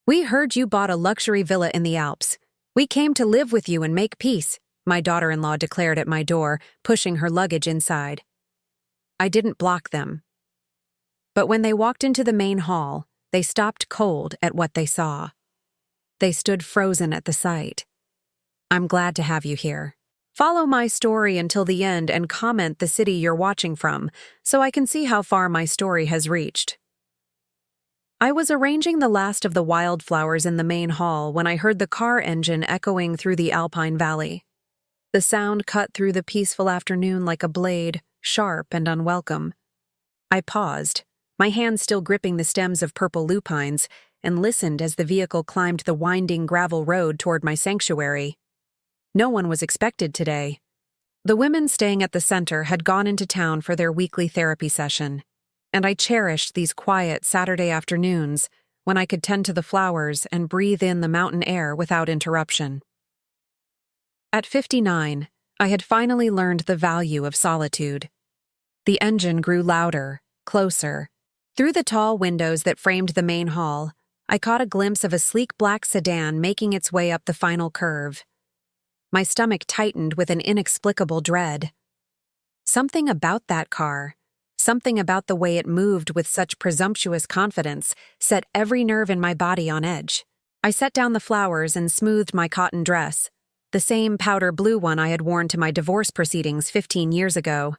"We heard you bought a luxury villa in the Alps. We came to live with you and make peace," my daughter-in-law declared at my door, pushing her luggage inside. I didn't block them. But when they walked into the main hall, they stopped cold at what they saw. They stood frozen at the sight. "I'm glad to have you here. Follow my story until the end and comment the city you're watching from, so I can see how far my story has reached." I was arranging the last of the wildflowers in the main hall when I heard the car engine echoing through the Alpine Valley. The sound cut through the peaceful afternoon like a blade, sharp and unwelcome. I paused, my hands still gripping the stems of purple lupines, and listened as the vehicle climbed the winding gravel road toward my sanctuary. No one was expected today. The women staying at the center had gone into town for their weekly therapy session, and I cherished these quiet Saturday afternoons when I could tend to the flowers and breathe in the mountain air without interruption. At 59, I had finally learned the value of solitude. The engine grew louder, closer. Through the tall windows that framed the main hall, I caught a glimpse of a sleek black sedan making its way up the final curve. My stomach tightened with an inexplicable dread. Something about that car, something about the way it moved with such presumptuous confidence, set every nerve in my body on edge. I set down the flowers and smoothed my cotton dress, the same powder blue one I had worn to my divorce proceedings 15 years ago.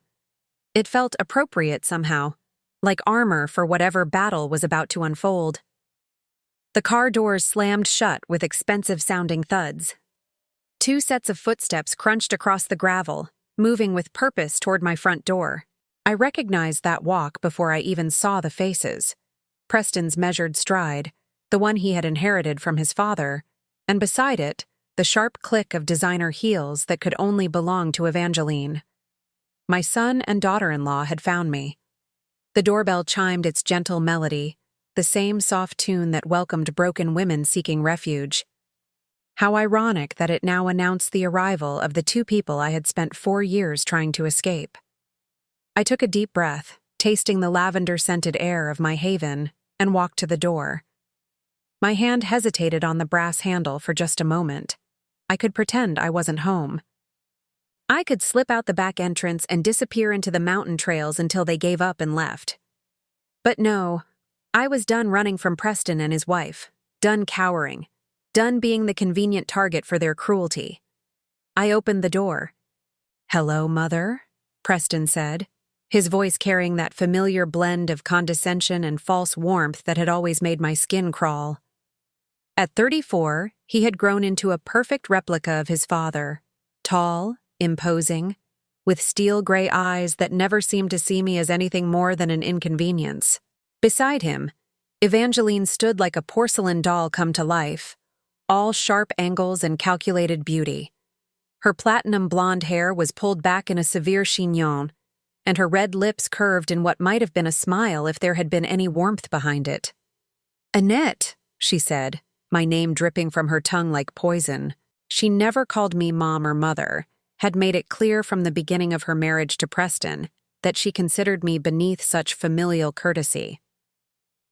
It felt appropriate somehow, like armor for whatever battle was about to unfold. The car doors slammed shut with expensive-sounding thuds. 2 sets of footsteps crunched across the gravel, moving with purpose toward my front door. I recognized that walk before I even saw the faces. Preston's measured stride, the one he had inherited from his father, and beside it, the sharp click of designer heels that could only belong to Evangeline. My son and daughter-in-law had found me. The doorbell chimed its gentle melody, the same soft tune that welcomed broken women seeking refuge. How ironic that it now announced the arrival of the 2 people I had spent 4 years trying to escape. I took a deep breath, tasting the lavender-scented air of my haven, and walked to the door. My hand hesitated on the brass handle for just a moment. I could pretend I wasn't home. I could slip out the back entrance and disappear into the mountain trails until they gave up and left. But no, I was done running from Preston and his wife, done cowering, done being the convenient target for their cruelty. I opened the door. "Hello, Mother," Preston said, his voice carrying that familiar blend of condescension and false warmth that had always made my skin crawl. At 34, he had grown into a perfect replica of his father, tall, imposing, with steel-gray eyes that never seemed to see me as anything more than an inconvenience. Beside him, Evangeline stood like a porcelain doll come to life, all sharp angles and calculated beauty. Her platinum blonde hair was pulled back in a severe chignon, and her red lips curved in what might have been a smile if there had been any warmth behind it. "Annette," she said, my name dripping from her tongue like poison. She never called me mom or mother, had made it clear from the beginning of her marriage to Preston that she considered me beneath such familial courtesy.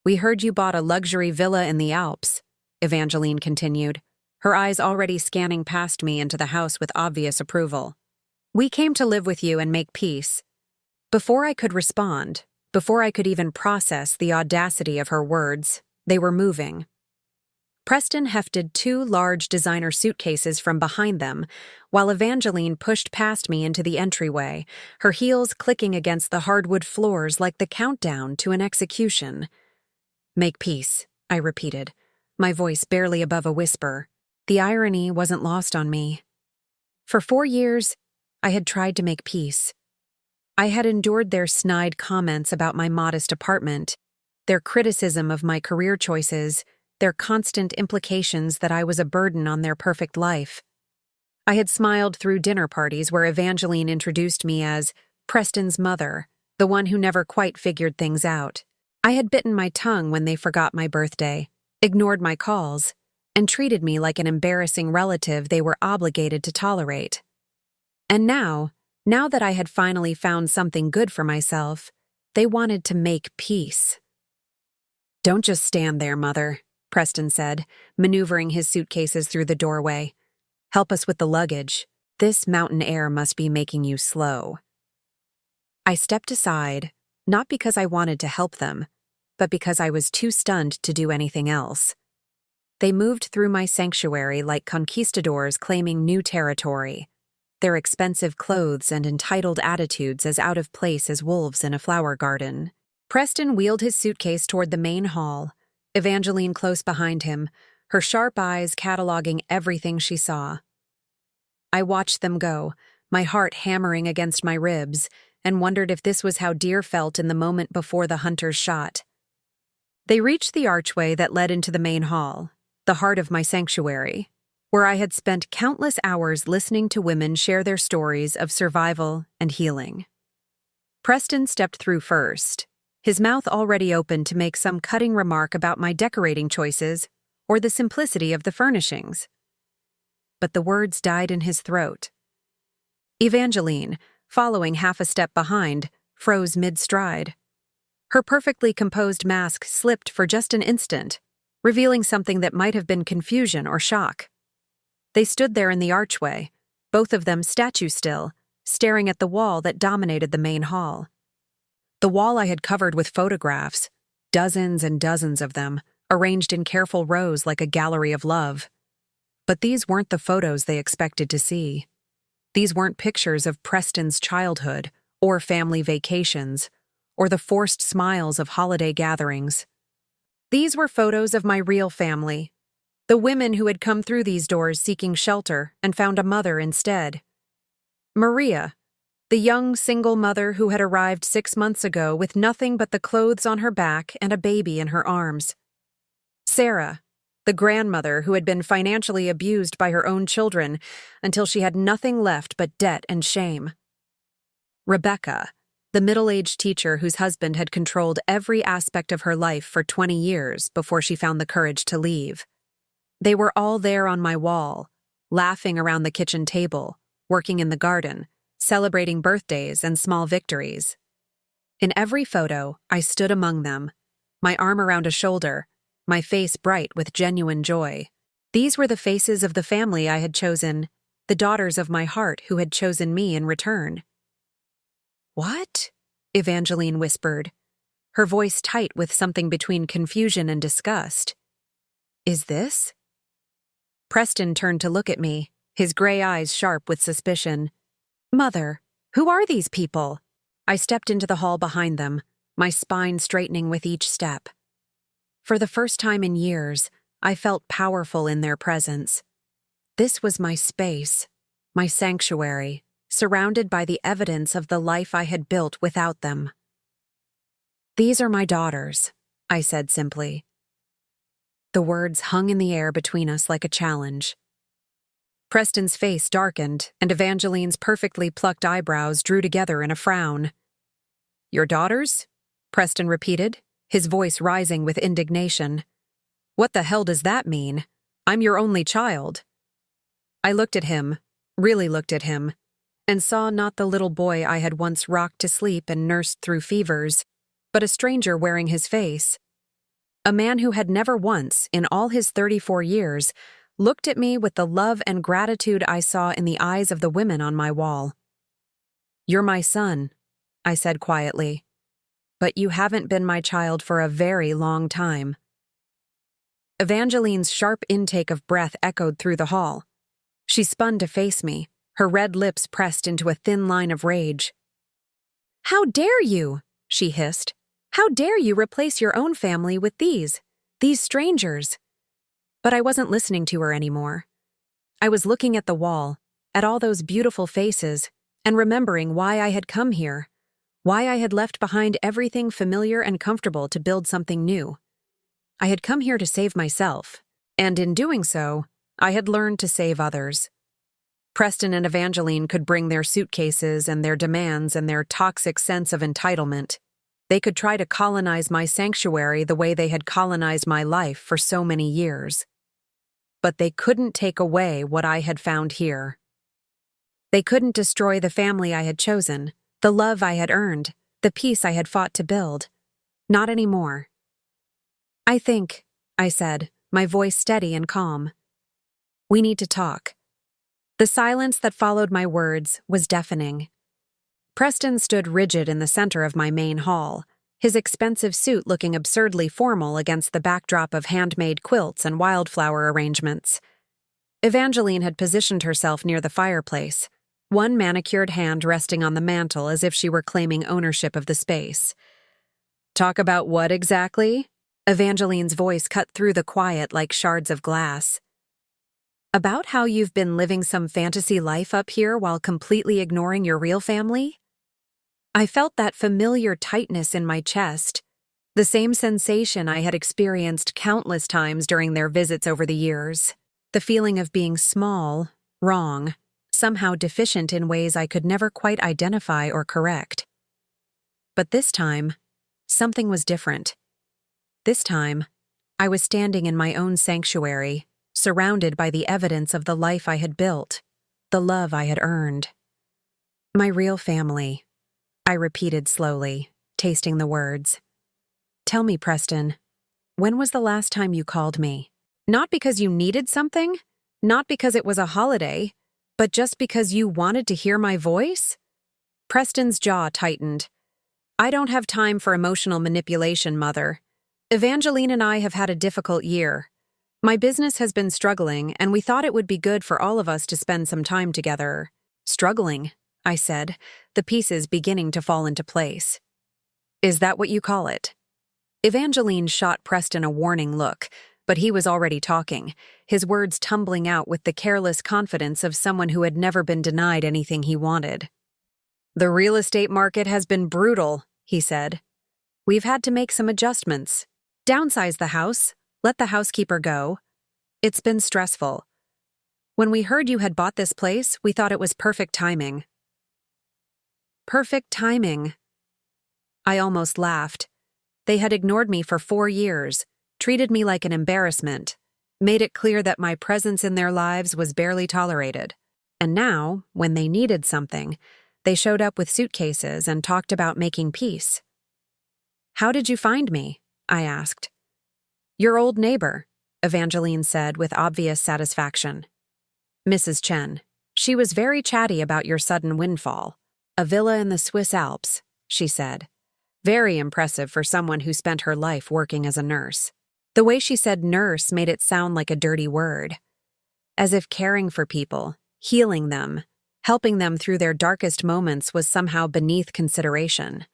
"We heard you bought a luxury villa in the Alps," Evangeline continued, her eyes already scanning past me into the house with obvious approval. "We came to live with you and make peace." Before I could respond, before I could even process the audacity of her words, they were moving. Preston hefted 2 large designer suitcases from behind them, while Evangeline pushed past me into the entryway, her heels clicking against the hardwood floors like the countdown to an execution. "Make peace," I repeated, my voice barely above a whisper. The irony wasn't lost on me. For 4 years, I had tried to make peace. I had endured their snide comments about my modest apartment, their criticism of my career choices, their constant implications that I was a burden on their perfect life. I had smiled through dinner parties where Evangeline introduced me as Preston's mother, the one who never quite figured things out. I had bitten my tongue when they forgot my birthday, ignored my calls, and treated me like an embarrassing relative they were obligated to tolerate. And now that I had finally found something good for myself, they wanted to make peace. "Don't just stand there, Mother," Preston said, maneuvering his suitcases through the doorway. "Help us with the luggage. This mountain air must be making you slow." I stepped aside, not because I wanted to help them, but because I was too stunned to do anything else. They moved through my sanctuary like conquistadors claiming new territory, their expensive clothes and entitled attitudes as out of place as wolves in a flower garden. Preston wheeled his suitcase toward the main hall, Evangeline close behind him, her sharp eyes cataloging everything she saw. I watched them go, my heart hammering against my ribs, and wondered if this was how deer felt in the moment before the hunter's shot. They reached the archway that led into the main hall, the heart of my sanctuary, where I had spent countless hours listening to women share their stories of survival and healing. Preston stepped through first, his mouth already open to make some cutting remark about my decorating choices or the simplicity of the furnishings. But the words died in his throat. Evangeline, following half a step behind, froze mid-stride. Her perfectly composed mask slipped for just an instant, revealing something that might have been confusion or shock. They stood there in the archway, both of them statue still, staring at the wall that dominated the main hall. The wall I had covered with photographs, dozens and dozens of them, arranged in careful rows like a gallery of love. But these weren't the photos they expected to see. These weren't pictures of Preston's childhood, or family vacations, or the forced smiles of holiday gatherings. These were photos of my real family, the women who had come through these doors seeking shelter and found a mother instead. Maria, the young single mother who had arrived 6 months ago with nothing but the clothes on her back and a baby in her arms. Sarah, the grandmother who had been financially abused by her own children until she had nothing left but debt and shame. Rebecca, the middle-aged teacher whose husband had controlled every aspect of her life for 20 years before she found the courage to leave. They were all there on my wall, laughing around the kitchen table, working in the garden, celebrating birthdays and small victories. In every photo, I stood among them, my arm around a shoulder, my face bright with genuine joy. These were the faces of the family I had chosen, the daughters of my heart who had chosen me in return. "What?" Evangeline whispered, her voice tight with something between confusion and disgust. "Is this?" Preston turned to look at me, his gray eyes sharp with suspicion. "Mother, who are these people?" I stepped into the hall behind them, my spine straightening with each step. For the first time in years, I felt powerful in their presence. This was my space, my sanctuary, surrounded by the evidence of the life I had built without them. "These are my daughters," I said simply. The words hung in the air between us like a challenge. Preston's face darkened, and Evangeline's perfectly plucked eyebrows drew together in a frown. "Your daughters?" Preston repeated, his voice rising with indignation. "What the hell does that mean? I'm your only child." I looked at him, really looked at him, and saw not the little boy I had once rocked to sleep and nursed through fevers, but a stranger wearing his face. A man who had never once, in all his 34 years, looked at me with the love and gratitude I saw in the eyes of the women on my wall. "You're my son," I said quietly, "but you haven't been my child for a very long time." Evangeline's sharp intake of breath echoed through the hall. She spun to face me, her red lips pressed into a thin line of rage. "How dare you?" she hissed. "How dare you replace your own family with these strangers?" But I wasn't listening to her anymore. I was looking at the wall, at all those beautiful faces, and remembering why I had come here, why I had left behind everything familiar and comfortable to build something new. I had come here to save myself, and in doing so, I had learned to save others. Preston and Evangeline could bring their suitcases and their demands and their toxic sense of entitlement. They could try to colonize my sanctuary the way they had colonized my life for so many years. But they couldn't take away what I had found here. They couldn't destroy the family I had chosen, the love I had earned, the peace I had fought to build. Not anymore. I think," I said, my voice steady and calm. "We need to talk." The silence that followed my words was deafening. Preston stood rigid in the center of my main hall, his expensive suit looking absurdly formal against the backdrop of handmade quilts and wildflower arrangements. Evangeline had positioned herself near the fireplace, one manicured hand resting on the mantel as if she were claiming ownership of the space. "Talk about what exactly?" Evangeline's voice cut through the quiet like shards of glass. "About how you've been living some fantasy life up here while completely ignoring your real family?" I felt that familiar tightness in my chest, the same sensation I had experienced countless times during their visits over the years. The feeling of being small, wrong, somehow deficient in ways I could never quite identify or correct. But this time, something was different. This time, I was standing in my own sanctuary, surrounded by the evidence of the life I had built, the love I had earned. "My real family," I repeated slowly, tasting the words. "Tell me, Preston, when was the last time you called me? Not because you needed something, not because it was a holiday, but just because you wanted to hear my voice?" Preston's jaw tightened. "I don't have time for emotional manipulation, Mother. Evangeline and I have had a difficult year. My business has been struggling, and we thought it would be good for all of us to spend some time together." "Struggling," I said, the pieces beginning to fall into place. "Is that what you call it?" Evangeline shot Preston a warning look, but he was already talking, his words tumbling out with the careless confidence of someone who had never been denied anything he wanted. "The real estate market has been brutal," he said. "We've had to make some adjustments. Downsize the house, let the housekeeper go. It's been stressful. When we heard you had bought this place, we thought it was perfect timing." Perfect timing. I almost laughed. They had ignored me for 4 years, treated me like an embarrassment, made it clear that my presence in their lives was barely tolerated. And now, when they needed something, they showed up with suitcases and talked about making peace. "How did you find me?" I asked. "Your old neighbor," Evangeline said with obvious satisfaction. "Mrs. Chen. She was very chatty about your sudden windfall. A villa in the Swiss Alps," she said. Very impressive for someone who spent her life working as a nurse. The way she said nurse made it sound like a dirty word. As if caring for people, healing them, helping them through their darkest moments was somehow beneath consideration.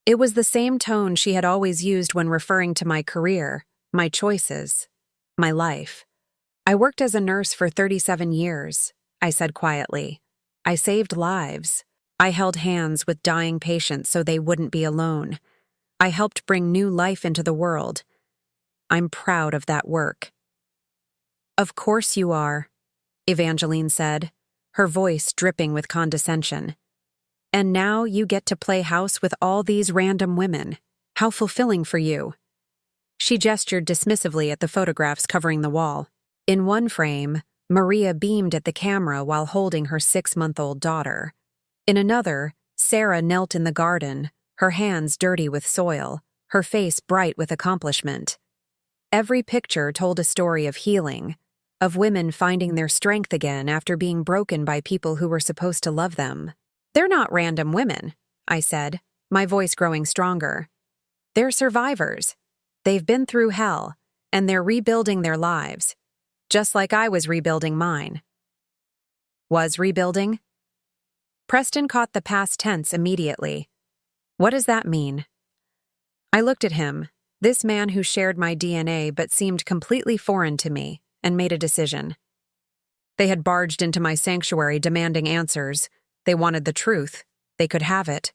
It was the same tone she had always used when referring to my career, my choices, my life. "I worked as a nurse for 37 years, I said quietly. "I saved lives. I held hands with dying patients so they wouldn't be alone. I helped bring new life into the world. I'm proud of that work." "Of course you are," Evangeline said, her voice dripping with condescension. "And now you get to play house with all these random women. How fulfilling for you." She gestured dismissively at the photographs covering the wall. In one frame, Maria beamed at the camera while holding her 6-month-old daughter. In another, Sarah knelt in the garden, her hands dirty with soil, her face bright with accomplishment. Every picture told a story of healing, of women finding their strength again after being broken by people who were supposed to love them. "They're not random women," I said, my voice growing stronger. "They're survivors. They've been through hell, and they're rebuilding their lives, just like I was rebuilding mine." "Was rebuilding?" Preston caught the past tense immediately. "What does that mean?" I looked at him, this man who shared my DNA but seemed completely foreign to me, and made a decision. They had barged into my sanctuary demanding answers. They wanted the truth. They could have it.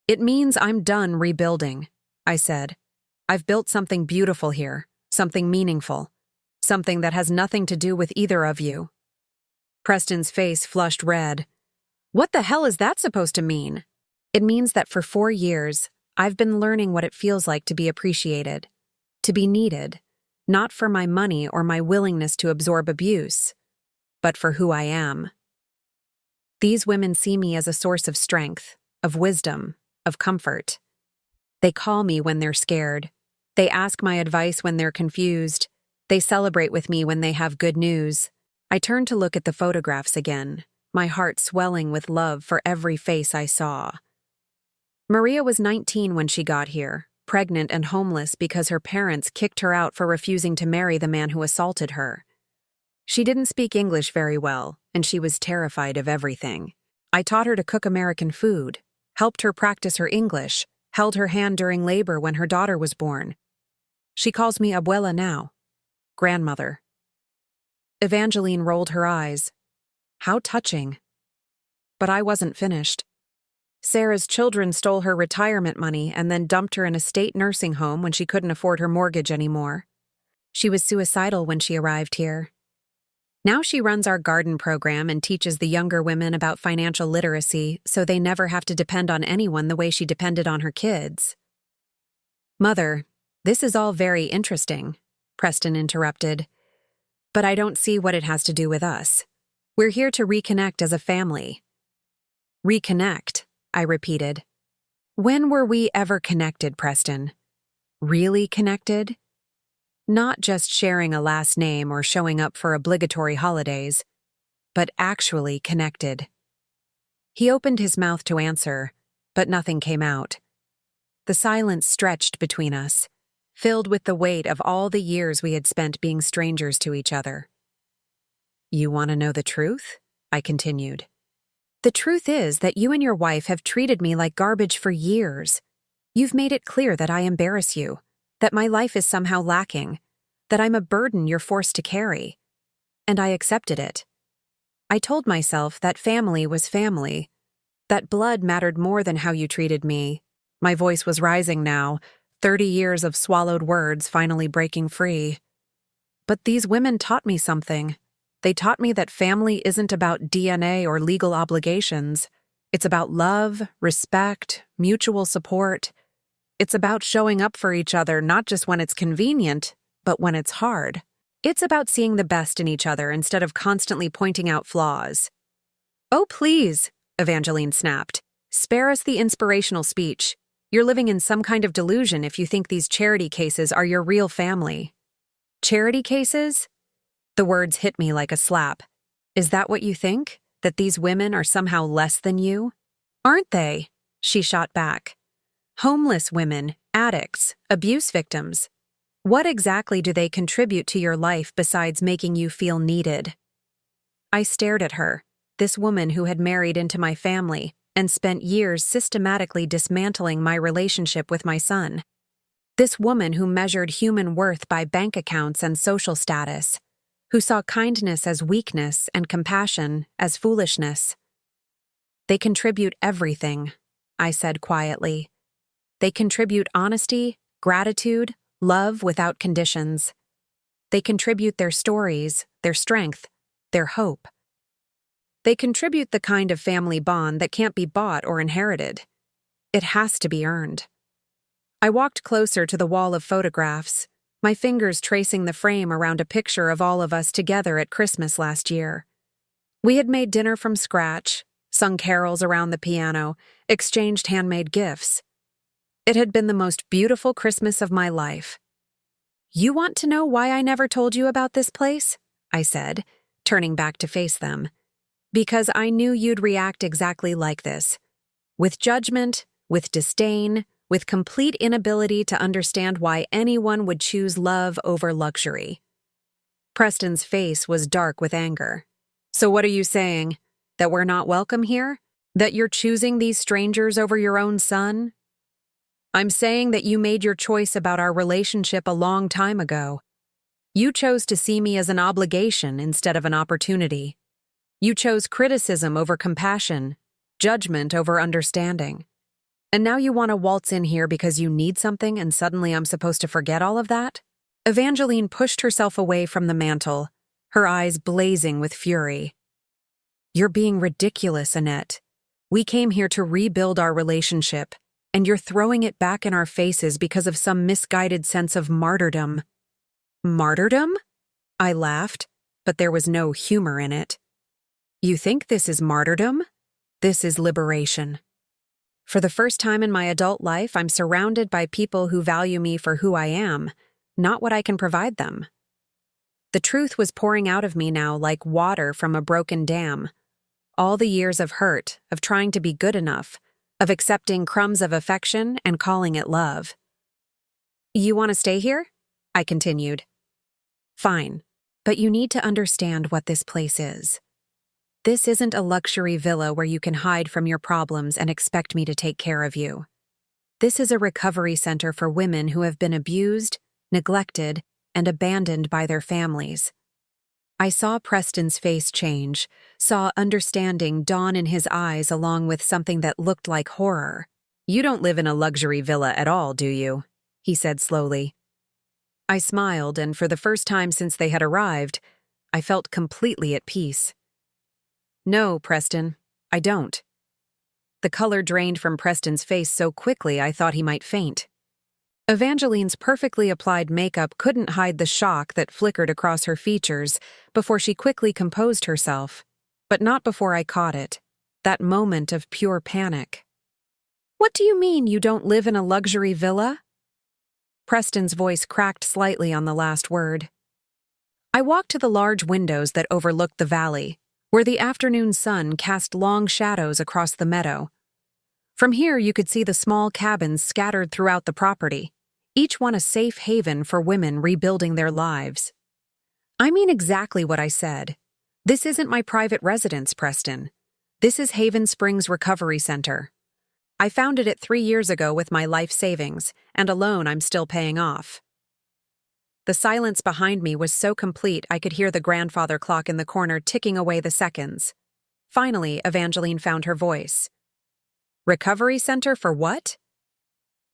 "It means I'm done rebuilding," I said. "I've built something beautiful here, something meaningful, something that has nothing to do with either of you." Preston's face flushed red. "What the hell is that supposed to mean?" "It means that for 4 years, I've been learning what it feels like to be appreciated, to be needed, not for my money or my willingness to absorb abuse, but for who I am. These women see me as a source of strength, of wisdom, of comfort. They call me when they're scared. They ask my advice when they're confused. They celebrate with me when they have good news. I turned to look at the photographs again, my heart swelling with love for every face I saw. Maria was 19 when she got here, pregnant and homeless because her parents kicked her out for refusing to marry the man who assaulted her. She didn't speak English very well, and she was terrified of everything. I taught her to cook American food, helped her practice her English, held her hand during labor when her daughter was born. She calls me abuela now, grandmother. Evangeline rolled her eyes. How touching. But I wasn't finished. Sarah's children stole her retirement money and then dumped her in a state nursing home when she couldn't afford her mortgage anymore. She was suicidal when she arrived here. Now she runs our garden program and teaches the younger women about financial literacy so they never have to depend on anyone the way she depended on her kids. Mother, this is all very interesting, Preston interrupted. But I don't see what it has to do with us. We're here to reconnect as a family. Reconnect, I repeated. When were we ever connected, Preston? Really connected? Not just sharing a last name or showing up for obligatory holidays, but actually connected. He opened his mouth to answer, but nothing came out. The silence stretched between us, filled with the weight of all the years we had spent being strangers to each other. You want to know the truth? I continued. The truth is that you and your wife have treated me like garbage for years. You've made it clear that I embarrass you, that my life is somehow lacking, that I'm a burden you're forced to carry. And I accepted it. I told myself that family was family, that blood mattered more than how you treated me. My voice was rising now, 30 years of swallowed words finally breaking free. But these women taught me something. They taught me that family isn't about DNA or legal obligations. It's about love, respect, mutual support. It's about showing up for each other not just when it's convenient, but when it's hard. It's about seeing the best in each other instead of constantly pointing out flaws. Oh, please, Evangeline snapped. Spare us the inspirational speech. You're living in some kind of delusion if you think these charity cases are your real family. Charity cases? The words hit me like a slap. Is that what you think? That these women are somehow less than you? Aren't they? She shot back. Homeless women, addicts, abuse victims. What exactly do they contribute to your life besides making you feel needed? I stared at her, this woman who had married into my family and spent years systematically dismantling my relationship with my son. This woman who measured human worth by bank accounts and social status, who saw kindness as weakness and compassion as foolishness. They contribute everything, I said quietly. They contribute honesty, gratitude, love without conditions. They contribute their stories, their strength, their hope. They contribute the kind of family bond that can't be bought or inherited. It has to be earned. I walked closer to the wall of photographs, my fingers tracing the frame around a picture of all of us together at Christmas last year. We had made dinner from scratch, sung carols around the piano, exchanged handmade gifts. It had been the most beautiful Christmas of my life. You want to know why I never told you about this place? I said, turning back to face them. Because I knew you'd react exactly like this. With judgment, with disdain, with complete inability to understand why anyone would choose love over luxury. Preston's face was dark with anger. So what are you saying? That we're not welcome here? That you're choosing these strangers over your own son? I'm saying that you made your choice about our relationship a long time ago. You chose to see me as an obligation instead of an opportunity. You chose criticism over compassion, judgment over understanding. And now you want to waltz in here because you need something and suddenly I'm supposed to forget all of that? Evangeline pushed herself away from the mantel, her eyes blazing with fury. You're being ridiculous, Annette. We came here to rebuild our relationship, and you're throwing it back in our faces because of some misguided sense of martyrdom. Martyrdom? I laughed, but there was no humor in it. You think this is martyrdom? This is liberation. For the first time in my adult life, I'm surrounded by people who value me for who I am, not what I can provide them. The truth was pouring out of me now like water from a broken dam. All the years of hurt, of trying to be good enough, of accepting crumbs of affection and calling it love. You want to stay here? I continued. Fine, but you need to understand what this place is. This isn't a luxury villa where you can hide from your problems and expect me to take care of you. This is a recovery center for women who have been abused, neglected, and abandoned by their families. I saw Preston's face change, saw understanding dawn in his eyes along with something that looked like horror. You don't live in a luxury villa at all, do you? He said slowly. I smiled, and for the first time since they had arrived, I felt completely at peace. No, Preston, I don't. The color drained from Preston's face so quickly I thought he might faint. Evangeline's perfectly applied makeup couldn't hide the shock that flickered across her features before she quickly composed herself, but not before I caught it, that moment of pure panic. What do you mean you don't live in a luxury villa? Preston's voice cracked slightly on the last word. I walked to the large windows that overlooked the valley, where the afternoon sun cast long shadows across the meadow. From here you could see the small cabins scattered throughout the property, each one a safe haven for women rebuilding their lives. I mean exactly what I said. This isn't my private residence, Preston. This is Haven Springs Recovery Center. I founded it 3 years ago with my life savings, and a loan I'm still paying off. The silence behind me was so complete I could hear the grandfather clock in the corner ticking away the seconds. Finally, Evangeline found her voice. Recovery center for what?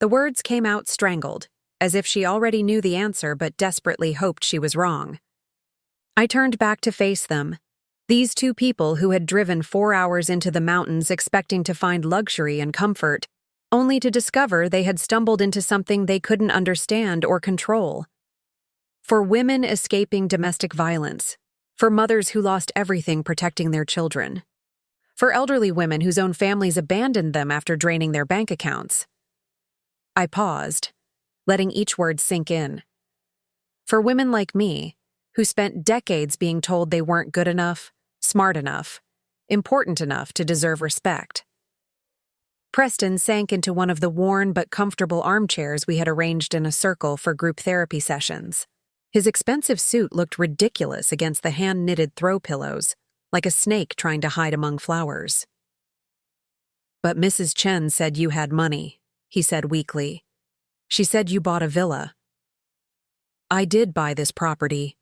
The words came out strangled, as if she already knew the answer but desperately hoped she was wrong. I turned back to face them. These two people who had driven 4 hours into the mountains expecting to find luxury and comfort, only to discover they had stumbled into something they couldn't understand or control. For women escaping domestic violence, for mothers who lost everything protecting their children, for elderly women whose own families abandoned them after draining their bank accounts. I paused, letting each word sink in. For women like me, who spent decades being told they weren't good enough, smart enough, important enough to deserve respect. Preston sank into one of the worn but comfortable armchairs we had arranged in a circle for group therapy sessions. His expensive suit looked ridiculous against the hand-knitted throw pillows, like a snake trying to hide among flowers. But Mrs. Chen said you had money, he said weakly. She said you bought a villa. I did buy this property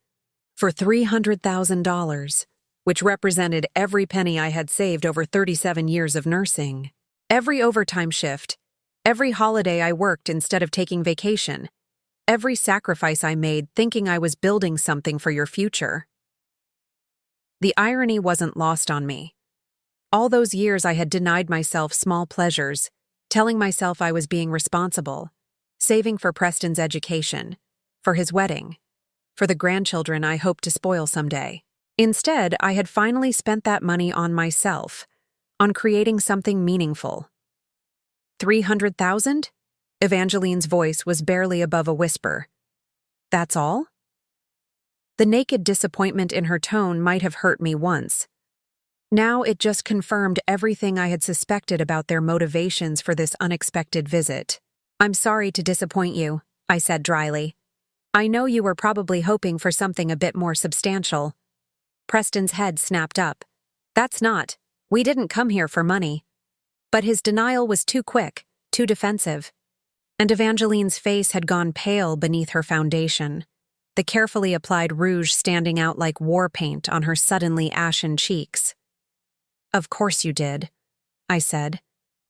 for $300,000, which represented every penny I had saved over 37 years of nursing. Every overtime shift, every holiday I worked instead of taking vacation, every sacrifice I made thinking I was building something for your future. The irony wasn't lost on me. All those years I had denied myself small pleasures, telling myself I was being responsible, saving for Preston's education, for his wedding, for the grandchildren I hoped to spoil someday. Instead, I had finally spent that money on myself, on creating something meaningful. 300,000? Evangeline's voice was barely above a whisper. That's all? The naked disappointment in her tone might have hurt me once. Now it just confirmed everything I had suspected about their motivations for this unexpected visit. I'm sorry to disappoint you, I said dryly. I know you were probably hoping for something a bit more substantial. Preston's head snapped up. That's not. We didn't come here for money. But his denial was too quick, too defensive. And Evangeline's face had gone pale beneath her foundation, the carefully applied rouge standing out like war paint on her suddenly ashen cheeks. Of course you did, I said,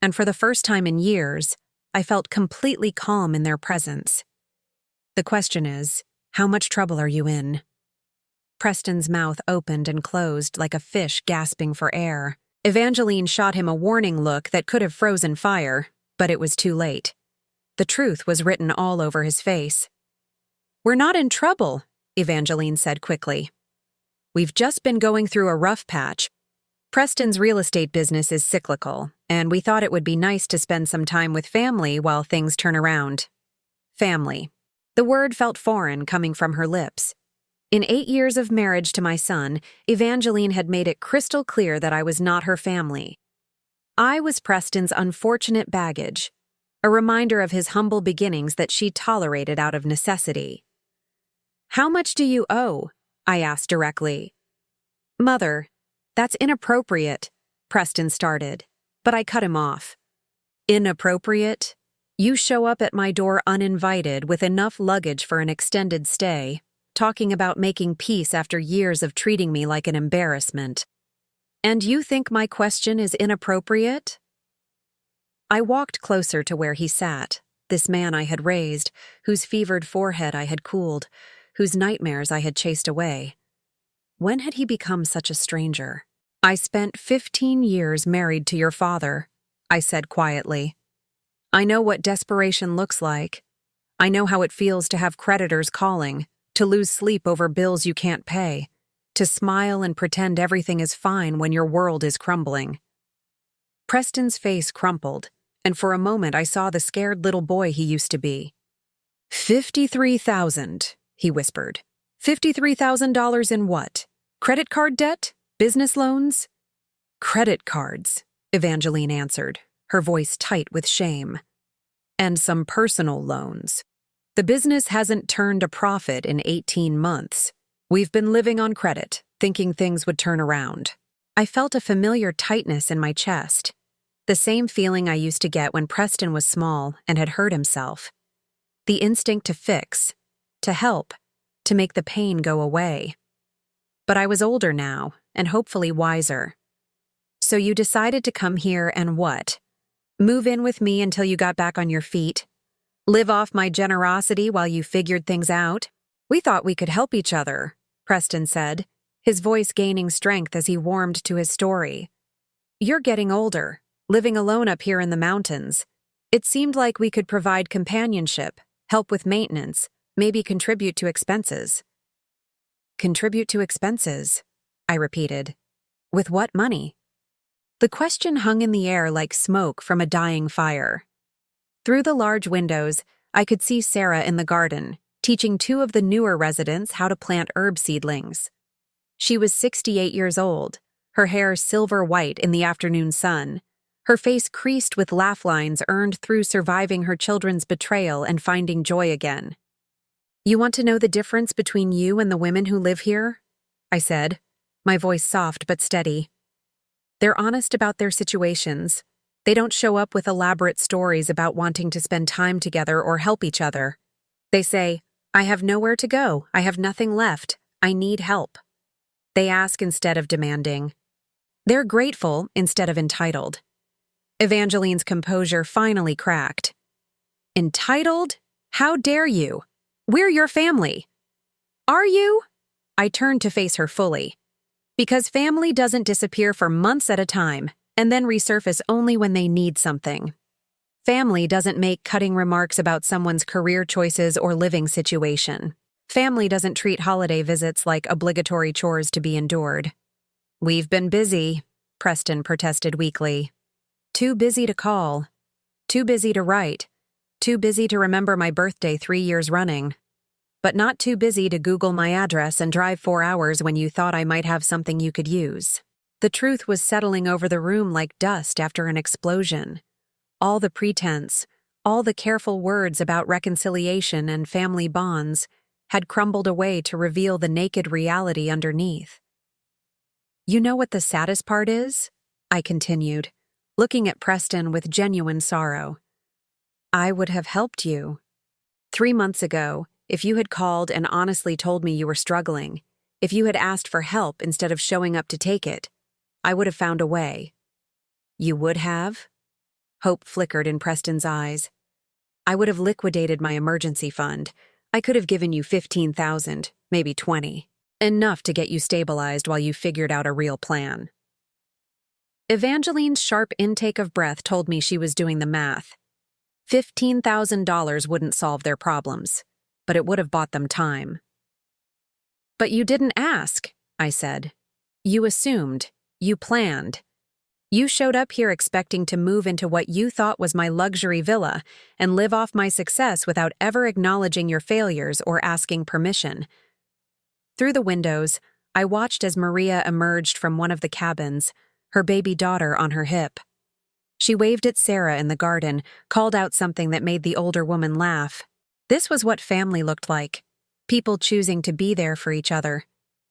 and for the first time in years, I felt completely calm in their presence. The question is, how much trouble are you in? Preston's mouth opened and closed like a fish gasping for air. Evangeline shot him a warning look that could have frozen fire, but it was too late. The truth was written all over his face. We're not in trouble, Evangeline said quickly. We've just been going through a rough patch. Preston's real estate business is cyclical, and we thought it would be nice to spend some time with family while things turn around. Family. The word felt foreign coming from her lips. In 8 years of marriage to my son, Evangeline had made it crystal clear that I was not her family. I was Preston's unfortunate baggage, a reminder of his humble beginnings that she tolerated out of necessity. "How much do you owe?" I asked directly. "Mother, that's inappropriate," Preston started, but I cut him off. "Inappropriate? You show up at my door uninvited with enough luggage for an extended stay, talking about making peace after years of treating me like an embarrassment. And you think my question is inappropriate?" I walked closer to where he sat, this man I had raised, whose fevered forehead I had cooled, whose nightmares I had chased away. When had he become such a stranger? "I spent 15 years married to your father," I said quietly. "I know what desperation looks like. I know how it feels to have creditors calling, to lose sleep over bills you can't pay, to smile and pretend everything is fine when your world is crumbling." Preston's face crumpled, and for a moment I saw the scared little boy he used to be. "$53,000, he whispered. $53,000 in what? Credit card debt? Business loans?" "Credit cards," Evangeline answered, her voice tight with shame. "And some personal loans. The business hasn't turned a profit in 18 months. We've been living on credit, thinking things would turn around." I felt a familiar tightness in my chest, the same feeling I used to get when Preston was small and had hurt himself. The instinct to fix, to help, to make the pain go away. But I was older now, and hopefully wiser. "So you decided to come here and what? Move in with me until you got back on your feet? Live off my generosity while you figured things out?" "We thought we could help each other," Preston said, his voice gaining strength as he warmed to his story. "You're getting older, living alone up here in the mountains. It seemed like we could provide companionship, help with maintenance, maybe contribute to expenses." "Contribute to expenses?" I repeated. "With what money?" The question hung in the air like smoke from a dying fire. Through the large windows, I could see Sarah in the garden, teaching 2 of the newer residents how to plant herb seedlings. She was 68 years old, her hair silver white in the afternoon sun, her face creased with laugh lines earned through surviving her children's betrayal and finding joy again. "You want to know the difference between you and the women who live here?" I said, my voice soft but steady. "They're honest about their situations. They don't show up with elaborate stories about wanting to spend time together or help each other. They say, 'I have nowhere to go, I have nothing left, I need help.' They ask instead of demanding. They're grateful instead of entitled." Evangeline's composure finally cracked. "Entitled? How dare you? We're your family." "Are you?" I turned to face her fully. "Because family doesn't disappear for months at a time and then resurface only when they need something. Family doesn't make cutting remarks about someone's career choices or living situation. Family doesn't treat holiday visits like obligatory chores to be endured." "We've been busy," Preston protested weakly. "Too busy to call. Too busy to write. Too busy to remember my birthday 3 years running. But not too busy to Google my address and drive 4 hours when you thought I might have something you could use." The truth was settling over the room like dust after an explosion. All the pretense, all the careful words about reconciliation and family bonds had crumbled away to reveal the naked reality underneath. "You know what the saddest part is?" I continued, looking at Preston with genuine sorrow. "I would have helped you. 3 months ago, if you had called and honestly told me you were struggling, if you had asked for help instead of showing up to take it, I would have found a way." "You would have?" Hope flickered in Preston's eyes. "I would have liquidated my emergency fund. I could have given you 15,000, maybe 20. Enough to get you stabilized while you figured out a real plan." Evangeline's sharp intake of breath told me she was doing the math. $15,000 wouldn't solve their problems, but it would have bought them time. "But you didn't ask," I said. "You assumed. You planned. You showed up here expecting to move into what you thought was my luxury villa and live off my success without ever acknowledging your failures or asking permission. Through the windows, I watched as Maria emerged from one of the cabins, her baby daughter on her hip. She waved at Sarah in the garden, called out something that made the older woman laugh. This was what family looked like. People choosing to be there for each other.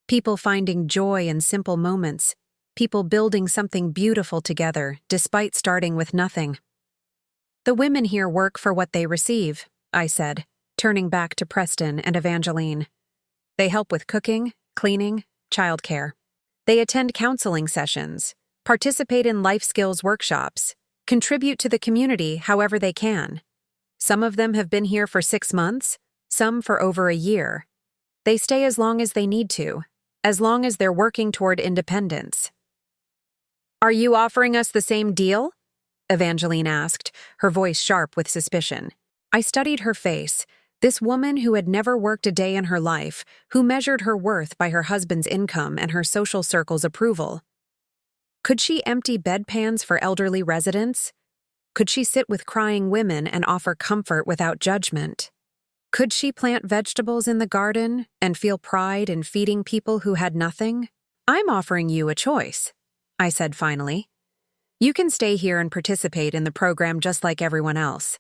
People finding joy in simple moments. People building something beautiful together, despite starting with nothing. The women here work for what they receive, I said, turning back to Preston and Evangeline. They help with cooking, cleaning, childcare. They attend counseling sessions, participate in life skills workshops, contribute to the community however they can. Some of them have been here for 6 months, some for over a year. They stay as long as they need to, as long as they're working toward independence. Are you offering us the same deal? Evangeline asked, her voice sharp with suspicion. I studied her face, this woman who had never worked a day in her life, who measured her worth by her husband's income and her social circle's approval. Could she empty bedpans for elderly residents? Could she sit with crying women and offer comfort without judgment? Could she plant vegetables in the garden and feel pride in feeding people who had nothing? I'm offering you a choice, I said finally. You can stay here and participate in the program just like everyone else.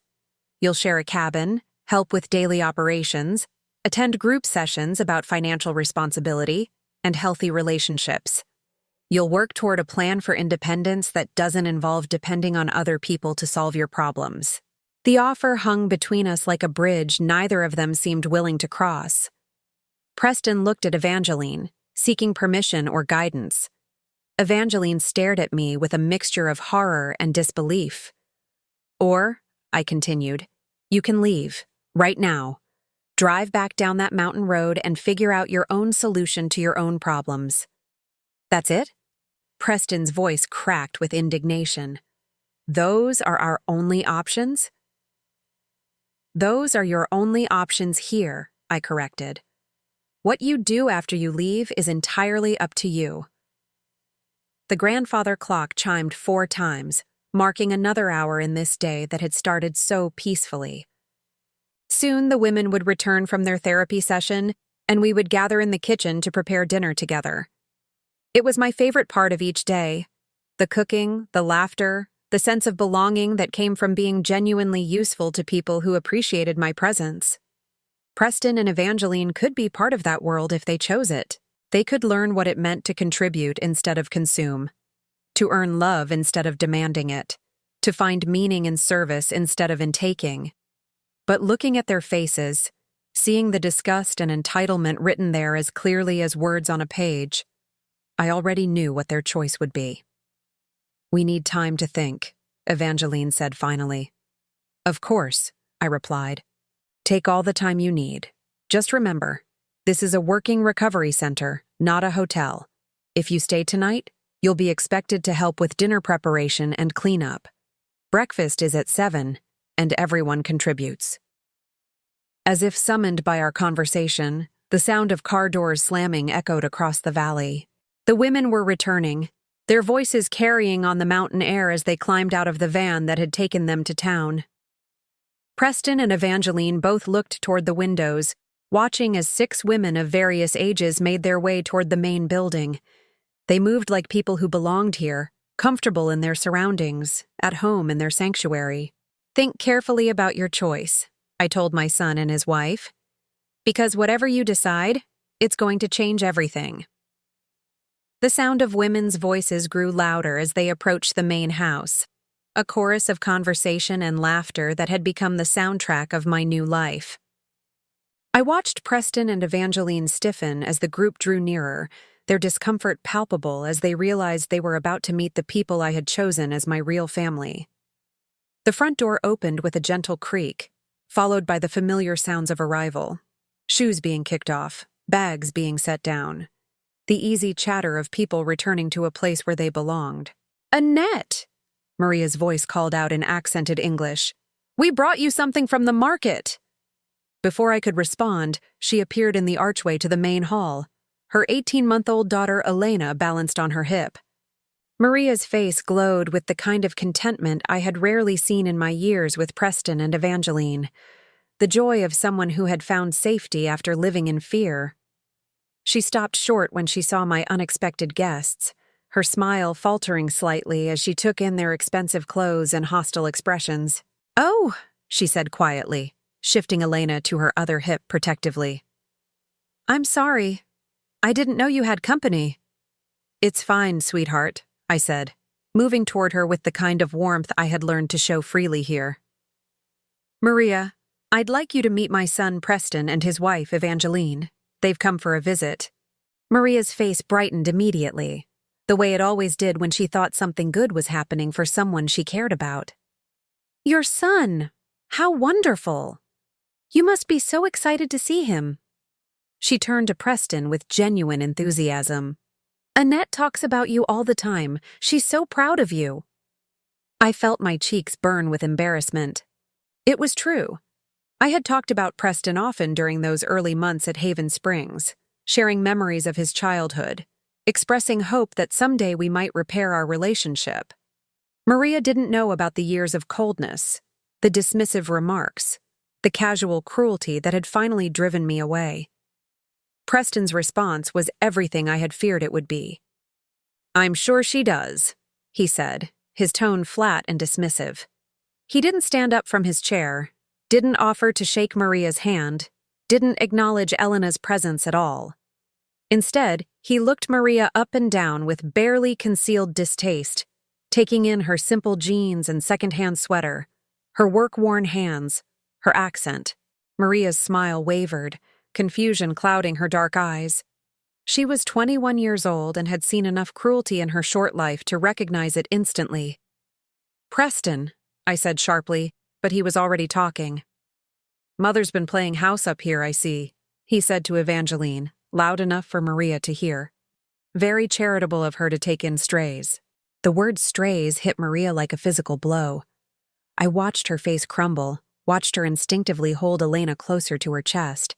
You'll share a cabin, help with daily operations, attend group sessions about financial responsibility and healthy relationships. You'll work toward a plan for independence that doesn't involve depending on other people to solve your problems. The offer hung between us like a bridge neither of them seemed willing to cross. Preston looked at Evangeline, seeking permission or guidance. Evangeline stared at me with a mixture of horror and disbelief. Or, I continued, you can leave, right now. Drive back down that mountain road and figure out your own solution to your own problems. That's it? Preston's voice cracked with indignation. Those are our only options? Those are your only options here, I corrected. What you do after you leave is entirely up to you. The grandfather clock chimed 4 times, marking another hour in this day that had started so peacefully. Soon the women would return from their therapy session, and we would gather in the kitchen to prepare dinner together. It was my favorite part of each day. The cooking, the laughter, the sense of belonging that came from being genuinely useful to people who appreciated my presence. Preston and Evangeline could be part of that world if they chose it. They could learn what it meant to contribute instead of consume, to earn love instead of demanding it, to find meaning in service instead of in taking. But looking at their faces, seeing the disgust and entitlement written there as clearly as words on a page, I already knew what their choice would be. We need time to think, Evangeline said finally. Of course, I replied. Take all the time you need. Just remember, this is a working recovery center, not a hotel. If you stay tonight, you'll be expected to help with dinner preparation and cleanup. Breakfast is at 7, and everyone contributes. As if summoned by our conversation, the sound of car doors slamming echoed across the valley. The women were returning, their voices carrying on the mountain air as they climbed out of the van that had taken them to town. Preston and Evangeline both looked toward the windows, watching as 6 women of various ages made their way toward the main building. They moved like people who belonged here, comfortable in their surroundings, at home in their sanctuary. Think carefully about your choice, I told my son and his wife. Because whatever you decide, it's going to change everything. The sound of women's voices grew louder as they approached the main house, a chorus of conversation and laughter that had become the soundtrack of my new life. I watched Preston and Evangeline stiffen as the group drew nearer, their discomfort palpable as they realized they were about to meet the people I had chosen as my real family. The front door opened with a gentle creak, followed by the familiar sounds of arrival. Shoes being kicked off, bags being set down. The easy chatter of people returning to a place where they belonged. Annette! Maria's voice called out in accented English. We brought you something from the market! Before I could respond, she appeared in the archway to the main hall. Her 18-month-old daughter Elena balanced on her hip. Maria's face glowed with the kind of contentment I had rarely seen in my years with Preston and Evangeline, the joy of someone who had found safety after living in fear. She stopped short when she saw my unexpected guests, her smile faltering slightly as she took in their expensive clothes and hostile expressions. "Oh," she said quietly, shifting Elena to her other hip protectively. "I'm sorry. I didn't know you had company." "It's fine, sweetheart," I said, moving toward her with the kind of warmth I had learned to show freely here. "Maria, I'd like you to meet my son Preston and his wife Evangeline. They've come for a visit." Maria's face brightened immediately, the way it always did when she thought something good was happening for someone she cared about. "Your son! How wonderful! You must be so excited to see him." She turned to Preston with genuine enthusiasm. "Annette talks about you all the time. She's so proud of you." I felt my cheeks burn with embarrassment. It was true. I had talked about Preston often during those early months at Haven Springs, sharing memories of his childhood, expressing hope that someday we might repair our relationship. Maria didn't know about the years of coldness, the dismissive remarks, the casual cruelty that had finally driven me away. Preston's response was everything I had feared it would be. "I'm sure she does," he said, his tone flat and dismissive. He didn't stand up from his chair, didn't offer to shake Maria's hand, didn't acknowledge Elena's presence at all. Instead, he looked Maria up and down with barely concealed distaste, taking in her simple jeans and secondhand sweater, her work-worn hands, her accent. Maria's smile wavered, confusion clouding her dark eyes. She was 21 years old and had seen enough cruelty in her short life to recognize it instantly. "Preston," I said sharply, but he was already talking. "Mother's been playing house up here, I see," he said to Evangeline, loud enough for Maria to hear. "Very charitable of her to take in strays." The word strays hit Maria like a physical blow. I watched her face crumble, watched her instinctively hold Elena closer to her chest.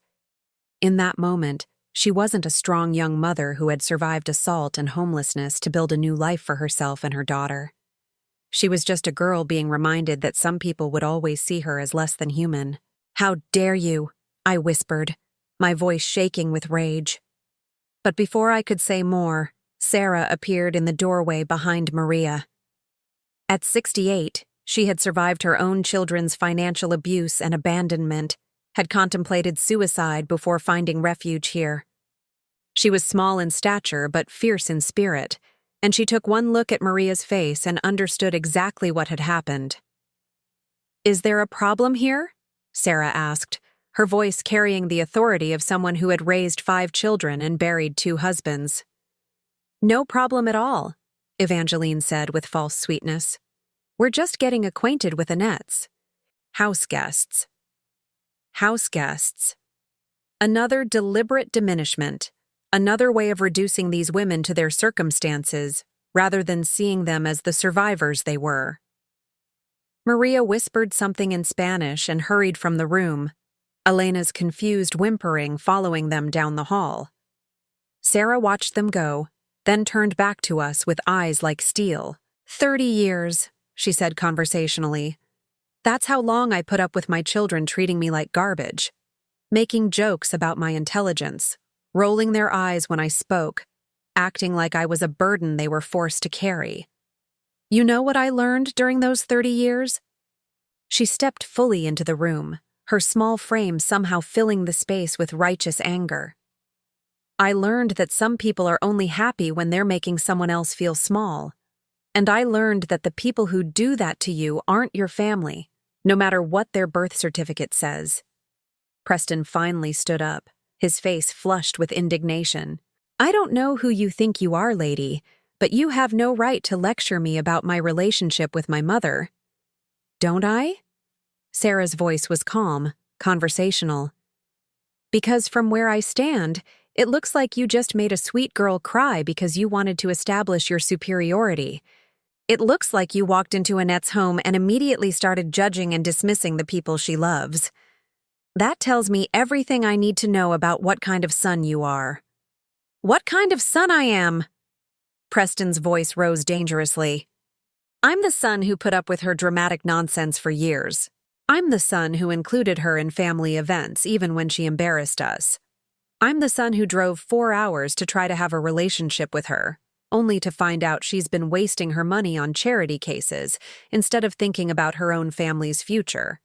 In that moment, she wasn't a strong young mother who had survived assault and homelessness to build a new life for herself and her daughter. She was just a girl being reminded that some people would always see her as less than human. "How dare you?" I whispered, my voice shaking with rage. But before I could say more, Sarah appeared in the doorway behind Maria. At 68, she had survived her own children's financial abuse and abandonment, had contemplated suicide before finding refuge here. She was small in stature but fierce in spirit, and she took one look at Maria's face and understood exactly what had happened. "Is there a problem here?" Sarah asked, her voice carrying the authority of someone who had raised 5 children and buried 2 husbands. "No problem at all," Evangeline said with false sweetness. "We're just getting acquainted with Annette's house guests." House guests. Another deliberate diminishment, another way of reducing these women to their circumstances, rather than seeing them as the survivors they were. Maria whispered something in Spanish and hurried from the room, Elena's confused whimpering following them down the hall. Sarah watched them go, then turned back to us with eyes like steel. 30 years, she said conversationally. That's how long I put up with my children treating me like garbage, making jokes about my intelligence, rolling their eyes when I spoke, acting like I was a burden they were forced to carry. You know what I learned during those 30 years? She stepped fully into the room, her small frame somehow filling the space with righteous anger. I learned that some people are only happy when they're making someone else feel small. And I learned that the people who do that to you aren't your family, no matter what their birth certificate says. Preston finally stood up, his face flushed with indignation. "I don't know who you think you are, lady, but you have no right to lecture me about my relationship with my mother." "Don't I?" Sarah's voice was calm, conversational. "Because from where I stand, it looks like you just made a sweet girl cry because you wanted to establish your superiority. It looks like you walked into Annette's home and immediately started judging and dismissing the people she loves. That tells me everything I need to know about what kind of son you are." "What kind of son I am?" Preston's voice rose dangerously. I'm the son who put up with her dramatic nonsense for years. I'm the son who included her in family events even when she embarrassed us. I'm the son who drove 4 hours to try to have a relationship with her, only to find out she's been wasting her money on charity cases instead of thinking about her own family's future.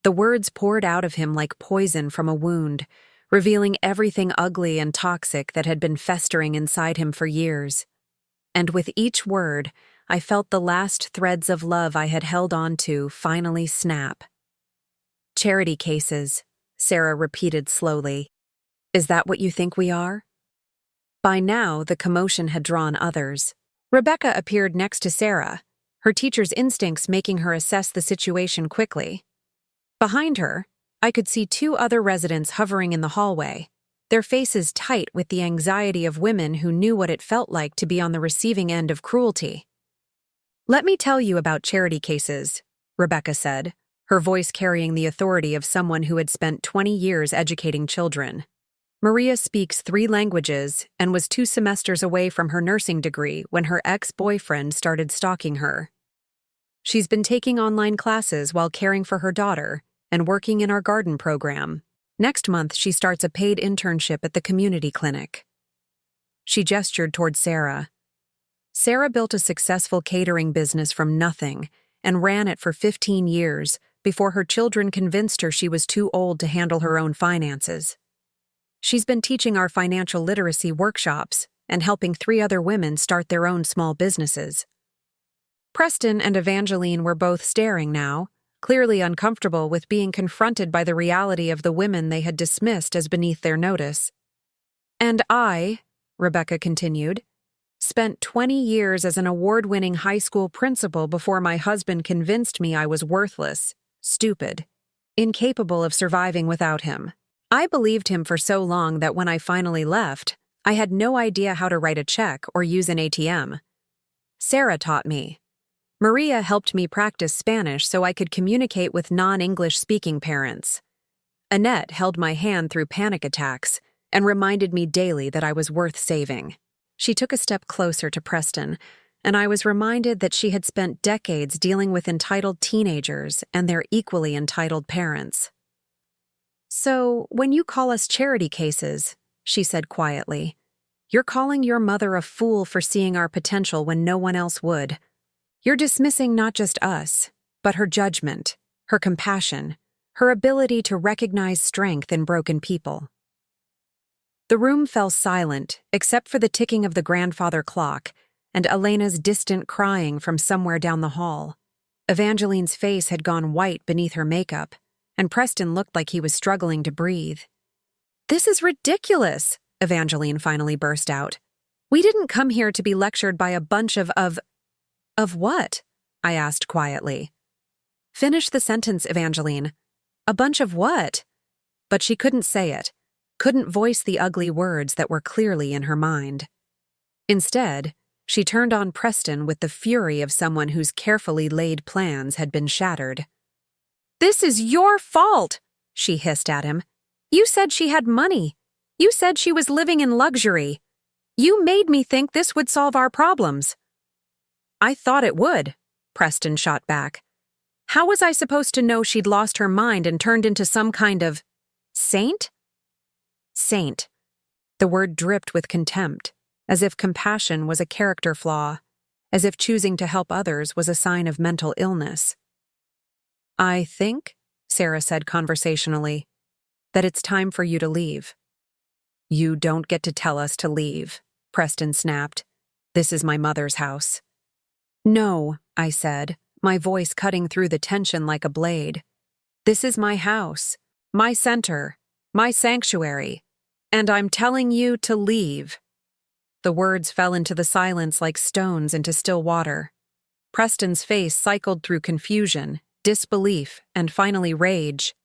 The words poured out of him like poison from a wound, revealing everything ugly and toxic that had been festering inside him for years. And with each word, I felt the last threads of love I had held on to finally snap. Charity cases, Sarah repeated slowly. Is that what you think we are? By now, the commotion had drawn others. Rebecca appeared next to Sarah, her teacher's instincts making her assess the situation quickly. Behind her, I could see 2 other residents hovering in the hallway, their faces tight with the anxiety of women who knew what it felt like to be on the receiving end of cruelty. Let me tell you about charity cases, Rebecca said, her voice carrying the authority of someone who had spent 20 years educating children. Maria speaks 3 languages and was 2 semesters away from her nursing degree when her ex-boyfriend started stalking her. She's been taking online classes while caring for her daughter and working in our garden program. Next month, she starts a paid internship at the community clinic. She gestured toward Sarah. Sarah built a successful catering business from nothing and ran it for 15 years before her children convinced her she was too old to handle her own finances. She's been teaching our financial literacy workshops and helping 3 other women start their own small businesses. Preston and Evangeline were both staring now, clearly uncomfortable with being confronted by the reality of the women they had dismissed as beneath their notice. And I, Rebecca continued, spent 20 years as an award-winning high school principal before my husband convinced me I was worthless, stupid, incapable of surviving without him. I believed him for so long that when I finally left, I had no idea how to write a check or use an ATM. Sarah taught me. Maria helped me practice Spanish so I could communicate with non-English speaking parents. Annette held my hand through panic attacks and reminded me daily that I was worth saving. She took a step closer to Preston, and I was reminded that she had spent decades dealing with entitled teenagers and their equally entitled parents. So, when you call us charity cases, she said quietly, you're calling your mother a fool for seeing our potential when no one else would. You're dismissing not just us, but her judgment, her compassion, her ability to recognize strength in broken people. The room fell silent except for the ticking of the grandfather clock and Elena's distant crying from somewhere down the hall. Evangeline's face had gone white beneath her makeup, and Preston looked like he was struggling to breathe. This is ridiculous, Evangeline finally burst out. We didn't come here to be lectured by a bunch of what? I asked quietly. Finish the sentence, Evangeline. A bunch of what? But she couldn't say it, couldn't voice the ugly words that were clearly in her mind. Instead, she turned on Preston with the fury of someone whose carefully laid plans had been shattered. This is your fault, she hissed at him. You said she had money. You said she was living in luxury. You made me think this would solve our problems. I thought it would, Preston shot back. How was I supposed to know she'd lost her mind and turned into some kind of saint? Saint. The word dripped with contempt, as if compassion was a character flaw, as if choosing to help others was a sign of mental illness. I think, Sarah said conversationally, that it's time for you to leave. You don't get to tell us to leave, Preston snapped. This is my mother's house. No, I said, my voice cutting through the tension like a blade. This is my house, my center, my sanctuary, and I'm telling you to leave. The words fell into the silence like stones into still water. Preston's face cycled through confusion, disbelief, and finally rage.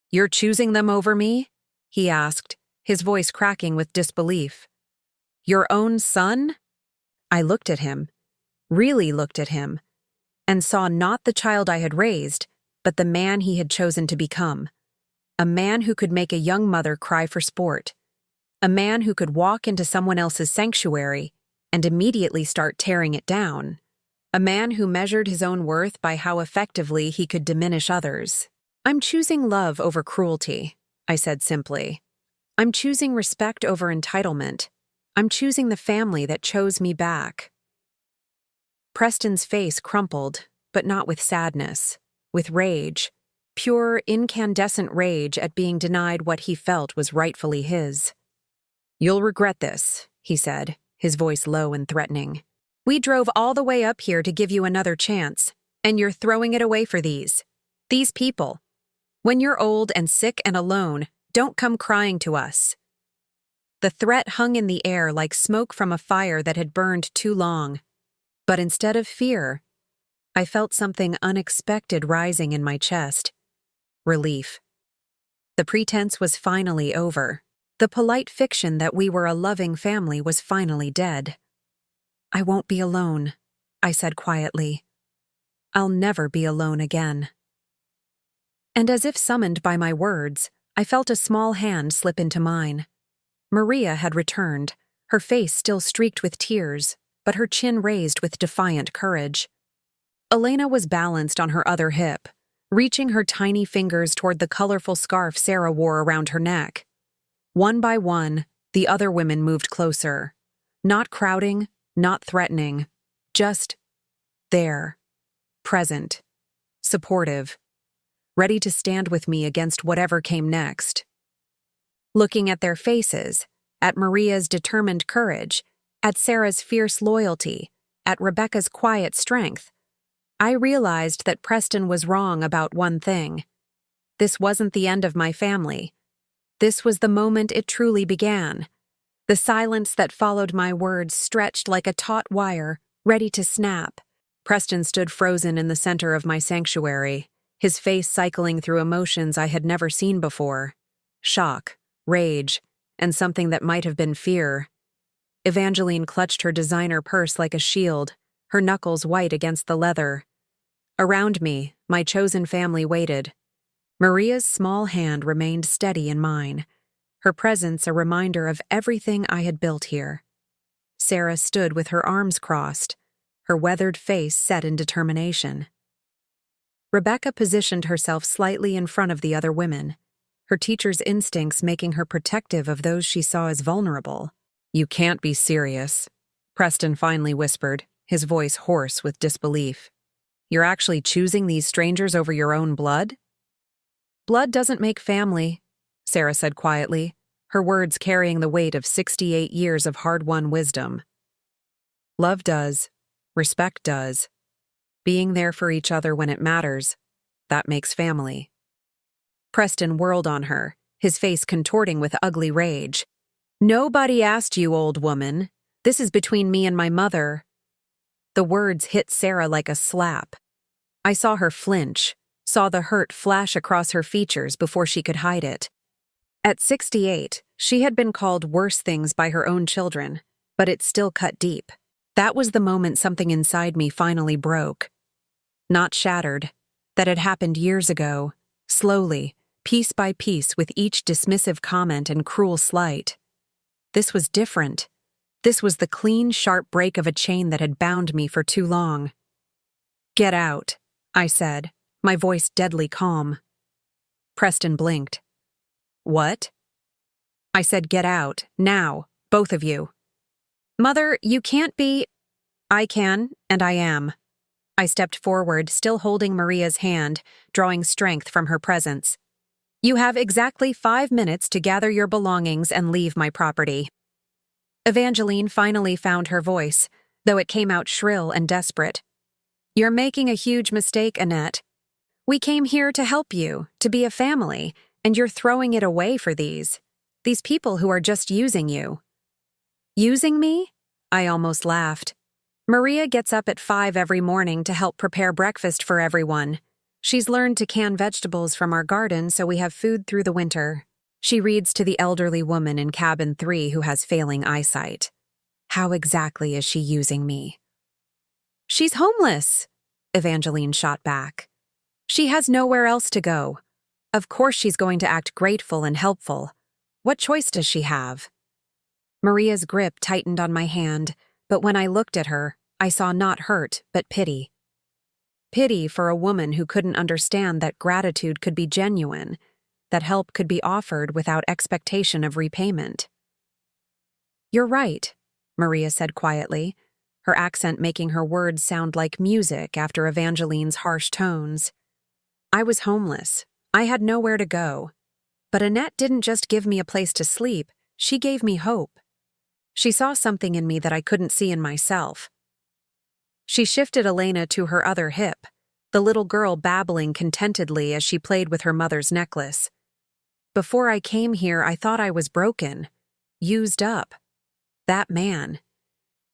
You're choosing them over me? He asked, his voice cracking with disbelief. Your own son? I looked at him, really looked at him, and saw not the child I had raised, but the man he had chosen to become. A man who could make a young mother cry for sport. A man who could walk into someone else's sanctuary and immediately start tearing it down. A man who measured his own worth by how effectively he could diminish others. "I'm choosing love over cruelty," I said simply. "I'm choosing respect over entitlement. I'm choosing the family that chose me back." Preston's face crumpled, but not with sadness, with rage. Pure, incandescent rage at being denied what he felt was rightfully his. "You'll regret this," he said, his voice low and threatening. "We drove all the way up here to give you another chance, and you're throwing it away for these people. When you're old and sick and alone, don't come crying to us." The threat hung in the air like smoke from a fire that had burned too long. But instead of fear, I felt something unexpected rising in my chest. Relief. The pretense was finally over. The polite fiction that we were a loving family was finally dead. "I won't be alone," I said quietly. "I'll never be alone again." And as if summoned by my words, I felt a small hand slip into mine. Maria had returned, her face still streaked with tears, but her chin raised with defiant courage. Elena was balanced on her other hip, reaching her tiny fingers toward the colorful scarf Sarah wore around her neck. One by one, the other women moved closer, not crowding, not threatening, just there, present, supportive, ready to stand with me against whatever came next. Looking at their faces, at Maria's determined courage, at Sarah's fierce loyalty, at Rebecca's quiet strength, I realized that Preston was wrong about one thing. This wasn't the end of my family. This was the moment it truly began. The silence that followed my words stretched like a taut wire, ready to snap. Preston stood frozen in the center of my sanctuary, his face cycling through emotions I had never seen before. Shock, rage, and something that might have been fear. Evangeline clutched her designer purse like a shield, her knuckles white against the leather. Around me, my chosen family waited. Maria's small hand remained steady in mine, her presence a reminder of everything I had built here. Sarah stood with her arms crossed, her weathered face set in determination. Rebecca positioned herself slightly in front of the other women, her teacher's instincts making her protective of those she saw as vulnerable. "You can't be serious," Preston finally whispered, his voice hoarse with disbelief. "You're actually choosing these strangers over your own blood?" "Blood doesn't make family," Sarah said quietly, her words carrying the weight of 68 years of hard-won wisdom. "Love does. Respect does. Being there for each other when it matters, that makes family." Preston whirled on her, his face contorting with ugly rage. "Nobody asked you, old woman. This is between me and my mother." The words hit Sarah like a slap. I saw her flinch, saw the hurt flash across her features before she could hide it. At 68, she had been called worse things by her own children, but it still cut deep. That was the moment something inside me finally broke. Not shattered. That had happened years ago, slowly, piece by piece with each dismissive comment and cruel slight. This was different. This was the clean, sharp break of a chain that had bound me for too long. "Get out," I said, my voice deadly calm. Preston blinked. "What?" I said, "Get out, now, both of you." "Mother, you can't be—" "I can, and I am." I stepped forward, still holding Maria's hand, drawing strength from her presence. "You have exactly 5 minutes to gather your belongings and leave my property." Evangeline finally found her voice, though it came out shrill and desperate. "You're making a huge mistake, Annette. We came here to help you, to be a family, and you're throwing it away for these people who are just using you." "Using me?" I almost laughed. "Maria gets up at 5 every morning to help prepare breakfast for everyone. She's learned to can vegetables from our garden so we have food through the winter. She reads to the elderly woman in cabin 3 who has failing eyesight. How exactly is she using me?" "She's homeless," Evangeline shot back. "She has nowhere else to go. Of course she's going to act grateful and helpful. What choice does she have?" Maria's grip tightened on my hand, But when I looked at her, I saw not hurt, but pity. Pity for a woman who couldn't understand that gratitude could be genuine, that help could be offered without expectation of repayment. "You're right," Maria said quietly, her accent making her words sound like music after Evangeline's harsh tones. "I was homeless. I had nowhere to go. But Annette didn't just give me a place to sleep, she gave me hope. She saw something in me that I couldn't see in myself." She shifted Elena to her other hip, the little girl babbling contentedly as she played with her mother's necklace. "Before I came here, I thought I was broken, used up. That man.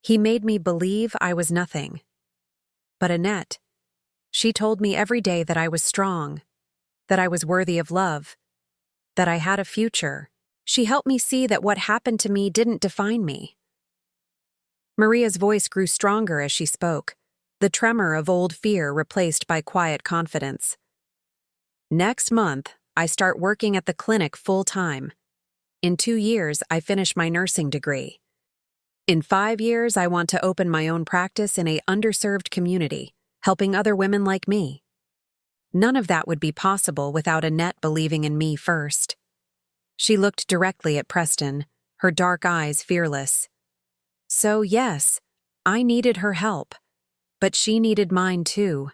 He made me believe I was nothing. But Annette, she told me every day that I was strong, that I was worthy of love, that I had a future. She helped me see that what happened to me didn't define me." Maria's voice grew stronger as she spoke, the tremor of old fear replaced by quiet confidence. "Next month, I start working at the clinic full-time. In 2 years, I finish my nursing degree. In 5 years, I want to open my own practice in an underserved community, helping other women like me. None of that would be possible without Annette believing in me first." She looked directly at Preston, her dark eyes fearless. "So yes, I needed her help, but she needed mine too.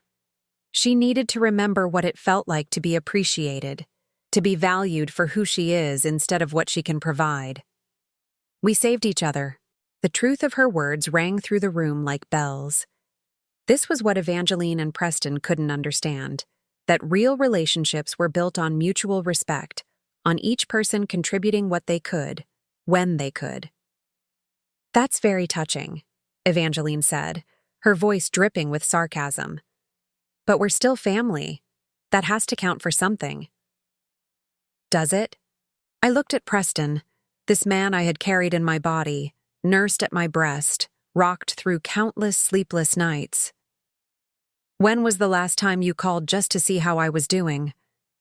She needed to remember what it felt like to be appreciated, to be valued for who she is instead of what she can provide. We saved each other." The truth of her words rang through the room like bells. This was what Evangeline and Preston couldn't understand, that real relationships were built on mutual respect, on each person contributing what they could, when they could. "That's very touching," Evangeline said, her voice dripping with sarcasm. "But we're still family. That has to count for something." "Does it?" I looked at Preston, this man I had carried in my body, nursed at my breast, rocked through countless sleepless nights. "When was the last time you called just to see how I was doing?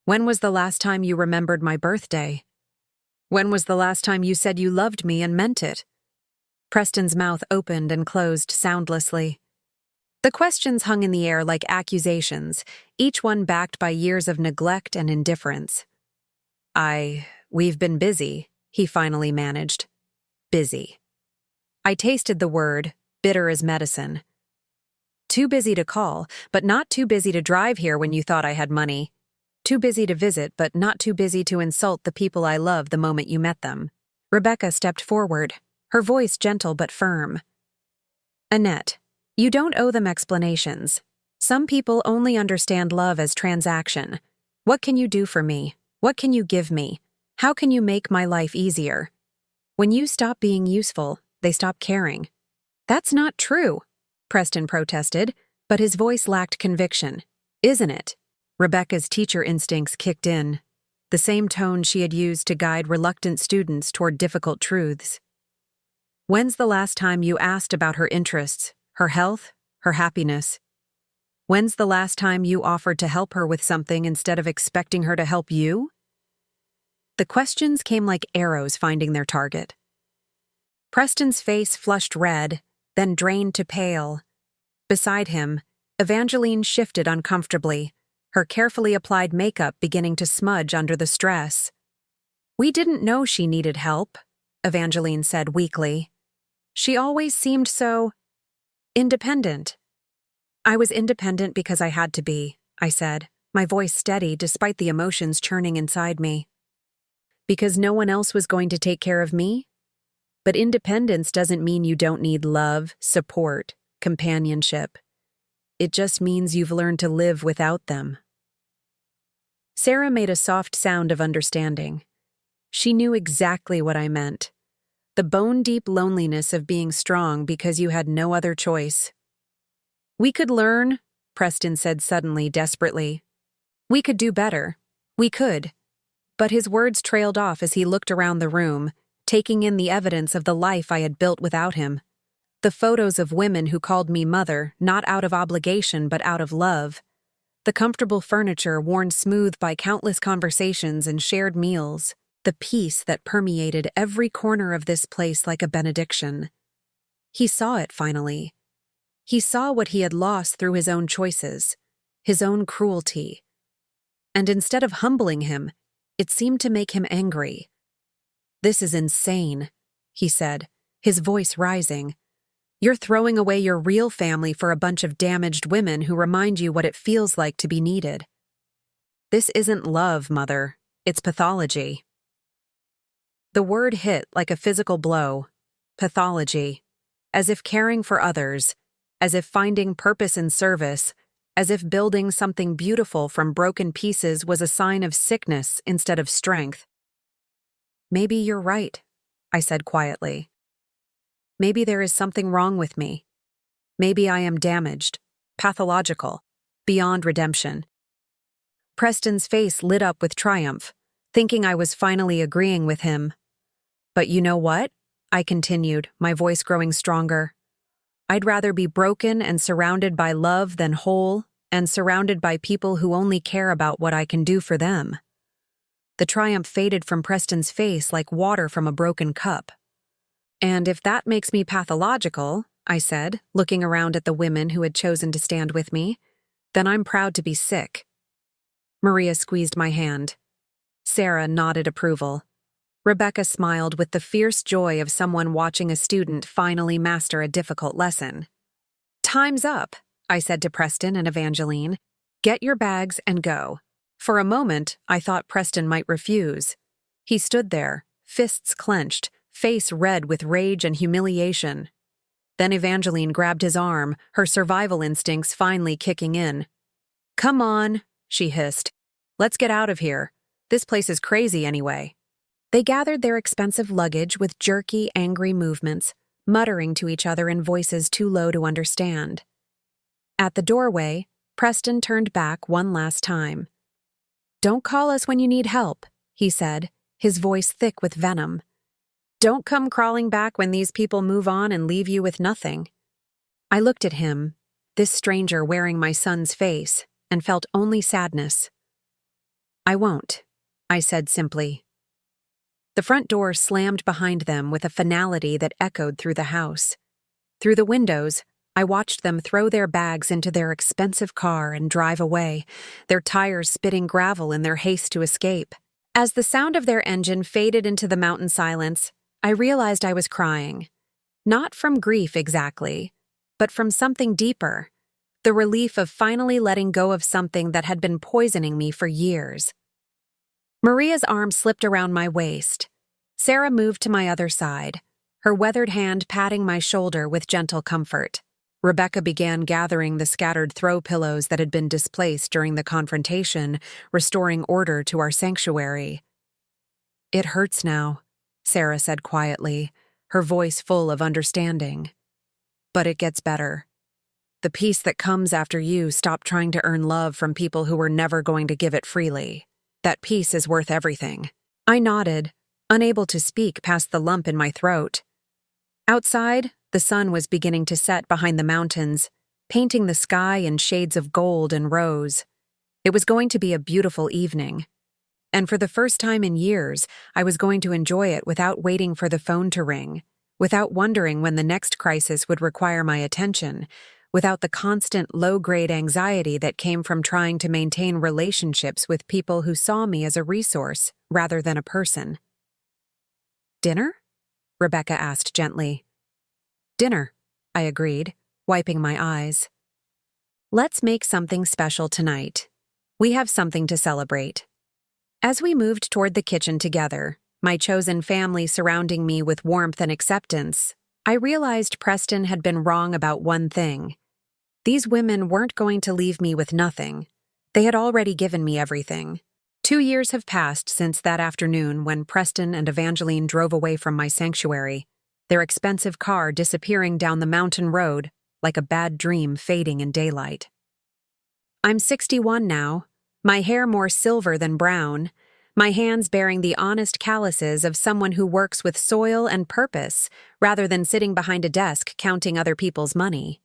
When was the last time you remembered my birthday? When was the last time you said you loved me and meant it?" Preston's mouth opened and closed soundlessly. The questions hung in the air like accusations, each one backed by years of neglect and indifference. We've been busy," he finally managed. "Busy." I tasted the word, bitter as medicine. "Too busy to call, but not too busy to drive here when you thought I had money. Too busy to visit, but not too busy to insult the people I love the moment you met them." Rebecca stepped forward, her voice gentle but firm. "Annette, you don't owe them explanations. Some people only understand love as transaction. What can you do for me? What can you give me? How can you make my life easier? When you stop being useful, they stop caring." "That's not true," Preston protested, but his voice lacked conviction. "Isn't it?" Rebecca's teacher instincts kicked in, the same tone she had used to guide reluctant students toward difficult truths. "When's the last time you asked about her interests, her health, her happiness? When's the last time you offered to help her with something instead of expecting her to help you?" The questions came like arrows finding their target. Preston's face flushed red, then drained to pale. Beside him, Evangeline shifted uncomfortably, her carefully applied makeup beginning to smudge under the stress. "We didn't know she needed help," Evangeline said weakly. "She always seemed so independent." "I was independent because I had to be," I said, my voice steady despite the emotions churning inside me. "Because no one else was going to take care of me? But independence doesn't mean you don't need love, support, companionship. It just means you've learned to live without them." Sarah made a soft sound of understanding. She knew exactly what I meant. The bone-deep loneliness of being strong because you had no other choice. "We could learn," Preston said suddenly, desperately. "We could do better. We could." But his words trailed off as he looked around the room, taking in the evidence of the life I had built without him. The photos of women who called me mother, not out of obligation but out of love. The comfortable furniture worn smooth by countless conversations and shared meals. The peace that permeated every corner of this place like a benediction. He saw it finally. He saw what he had lost through his own choices, his own cruelty. And instead of humbling him, it seemed to make him angry. "This is insane," he said, his voice rising. "You're throwing away your real family for a bunch of damaged women who remind you what it feels like to be needed. This isn't love, Mother. It's pathology." The word hit like a physical blow. Pathology. As if caring for others, as if finding purpose in service, as if building something beautiful from broken pieces was a sign of sickness instead of strength. "Maybe you're right," I said quietly. "Maybe there is something wrong with me. Maybe I am damaged, pathological, beyond redemption." Preston's face lit up with triumph, thinking I was finally agreeing with him. "But you know what?" I continued, my voice growing stronger. "I'd rather be broken and surrounded by love than whole and surrounded by people who only care about what I can do for them." The triumph faded from Preston's face like water from a broken cup. "And if that makes me pathological," I said, looking around at the women who had chosen to stand with me, "then I'm proud to be sick." Maria squeezed my hand. Sarah nodded approval. Rebecca smiled with the fierce joy of someone watching a student finally master a difficult lesson. "Time's up," I said to Preston and Evangeline. "Get your bags and go." For a moment, I thought Preston might refuse. He stood there, fists clenched, face red with rage and humiliation. Then Evangeline grabbed his arm, her survival instincts finally kicking in. "Come on," she hissed. "Let's get out of here. This place is crazy anyway." They gathered their expensive luggage with jerky, angry movements, muttering to each other in voices too low to understand. At the doorway, Preston turned back one last time. "Don't call us when you need help," he said, his voice thick with venom. "Don't come crawling back when these people move on and leave you with nothing." I looked at him, this stranger wearing my son's face, and felt only sadness. "I won't," I said simply. The front door slammed behind them with a finality that echoed through the house. Through the windows, I watched them throw their bags into their expensive car and drive away, their tires spitting gravel in their haste to escape. As the sound of their engine faded into the mountain silence, I realized I was crying. Not from grief exactly, but from something deeper, the relief of finally letting go of something that had been poisoning me for years. Maria's arm slipped around my waist. Sarah moved to my other side, her weathered hand patting my shoulder with gentle comfort. Rebecca began gathering the scattered throw pillows that had been displaced during the confrontation, restoring order to our sanctuary. "It hurts now," Sarah said quietly, her voice full of understanding. "But it gets better. The peace that comes after you stop trying to earn love from people who were never going to give it freely. That peace is worth everything." I nodded, unable to speak past the lump in my throat. Outside, the sun was beginning to set behind the mountains, painting the sky in shades of gold and rose. It was going to be a beautiful evening. And for the first time in years, I was going to enjoy it without waiting for the phone to ring, without wondering when the next crisis would require my attention, without the constant low-grade anxiety that came from trying to maintain relationships with people who saw me as a resource rather than a person. "Dinner?" Rebecca asked gently. "Dinner," I agreed, wiping my eyes. "Let's make something special tonight. We have something to celebrate." As we moved toward the kitchen together, my chosen family surrounding me with warmth and acceptance, I realized Preston had been wrong about one thing. These women weren't going to leave me with nothing. They had already given me everything. 2 years have passed since that afternoon when Preston and Evangeline drove away from my sanctuary, their expensive car disappearing down the mountain road like a bad dream fading in daylight. I'm 61 now, my hair more silver than brown, my hands bearing the honest calluses of someone who works with soil and purpose rather than sitting behind a desk counting other people's money.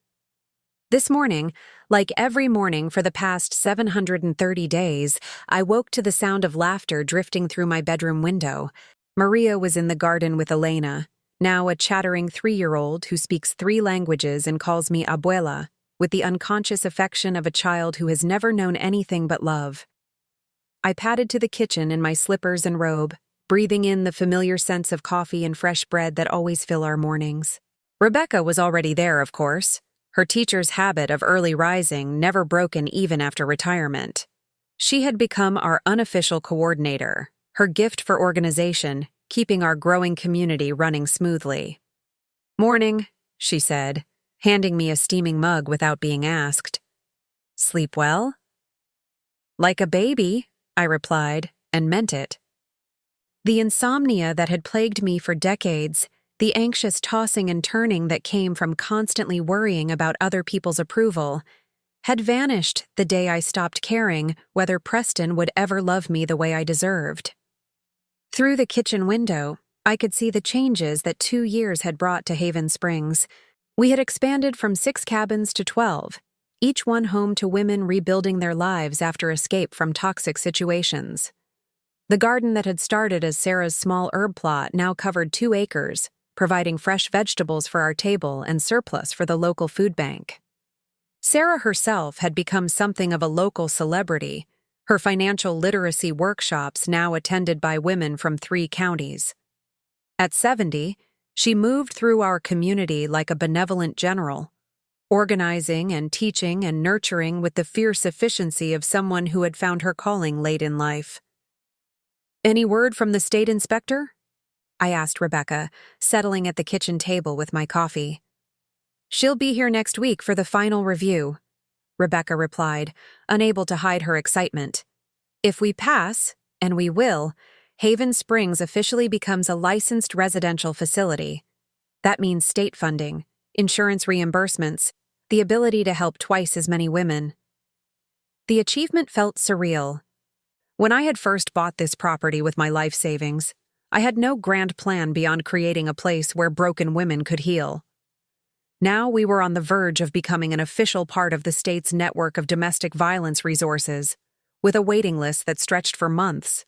This morning, like every morning for the past 730 days, I woke to the sound of laughter drifting through my bedroom window. Maria was in the garden with Elena, now a chattering 3-year-old who speaks 3 languages and calls me abuela, with the unconscious affection of a child who has never known anything but love. I padded to the kitchen in my slippers and robe, breathing in the familiar scents of coffee and fresh bread that always fill our mornings. Rebecca was already there, of course, her teacher's habit of early rising never broken even after retirement. She had become our unofficial coordinator, her gift for organization, keeping our growing community running smoothly. "Morning," she said, handing me a steaming mug without being asked. "Sleep well?" "Like a baby," I replied, and meant it. The insomnia that had plagued me for decades, the anxious tossing and turning that came from constantly worrying about other people's approval, had vanished the day I stopped caring whether Preston would ever love me the way I deserved. Through the kitchen window, I could see the changes that 2 years had brought to Haven Springs. We had expanded from 6 cabins to 12, each one home to women rebuilding their lives after escape from toxic situations. The garden that had started as Sarah's small herb plot now covered 2 acres, providing fresh vegetables for our table and surplus for the local food bank. Sarah herself had become something of a local celebrity, her financial literacy workshops now attended by women from 3 counties. At 70, she moved through our community like a benevolent general, organizing and teaching and nurturing with the fierce efficiency of someone who had found her calling late in life. "Any word from the state inspector?" I asked Rebecca, settling at the kitchen table with my coffee. "She'll be here next week for the final review," Rebecca replied, unable to hide her excitement. "If we pass, and we will, Haven Springs officially becomes a licensed residential facility. That means state funding, insurance reimbursements, the ability to help twice as many women." The achievement felt surreal. When I had first bought this property with my life savings, I had no grand plan beyond creating a place where broken women could heal. Now we were on the verge of becoming an official part of the state's network of domestic violence resources, with a waiting list that stretched for months.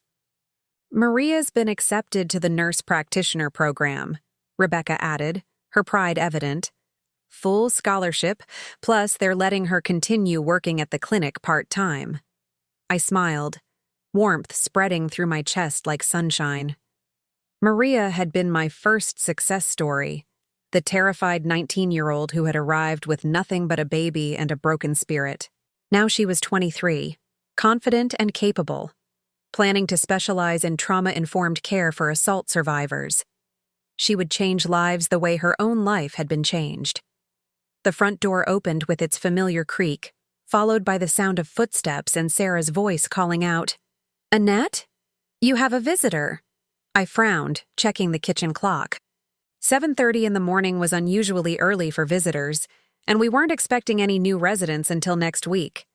"Maria's been accepted to the nurse practitioner program," Rebecca added, her pride evident. "Full scholarship, plus they're letting her continue working at the clinic part-time." I smiled, warmth spreading through my chest like sunshine. Maria had been my first success story, the terrified 19-year-old who had arrived with nothing but a baby and a broken spirit. Now she was 23, confident and capable, planning to specialize in trauma-informed care for assault survivors. She would change lives the way her own life had been changed. The front door opened with its familiar creak, followed by the sound of footsteps and Sarah's voice calling out, "Annette? You have a visitor." I frowned, checking the kitchen clock. 7:30 in the morning was unusually early for visitors, and we weren't expecting any new residents until next week.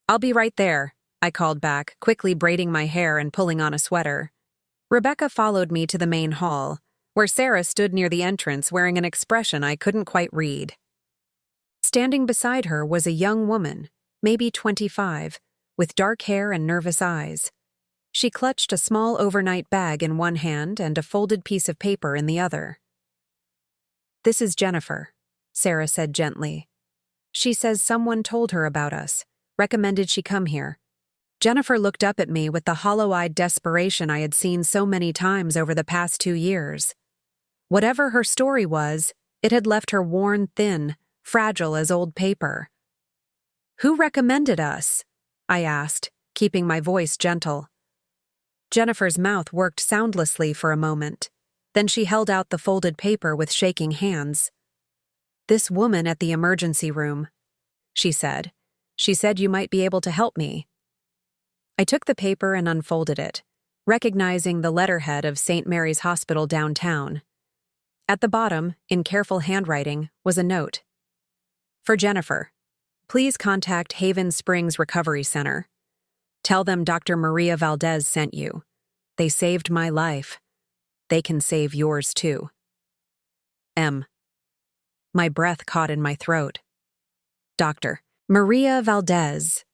"I'll be right there," I called back, quickly braiding my hair and pulling on a sweater. Rebecca followed me to the main hall, where Sarah stood near the entrance wearing an expression I couldn't quite read. Standing beside her was a young woman, maybe 25, with dark hair and nervous eyes. She clutched a small overnight bag in one hand and a folded piece of paper in the other. "This is Jennifer," Sarah said gently. "She says someone told her about us, recommended she come here." Jennifer looked up at me with the hollow-eyed desperation I had seen so many times over the past 2 years. Whatever her story was, it had left her worn thin, fragile as old paper. "Who recommended us?" I asked, keeping my voice gentle. Jennifer's mouth worked soundlessly for a moment. Then she held out the folded paper with shaking hands. "This woman at the emergency room," she said. "She said you might be able to help me." I took the paper and unfolded it, recognizing the letterhead of St. Mary's Hospital downtown. At the bottom, in careful handwriting, was a note. "For Jennifer, please contact Haven Springs Recovery Center. Tell them Dr. Maria Valdez sent you. They saved my life. They can save yours too. M." My breath caught in my throat. Dr. Maria Valdez.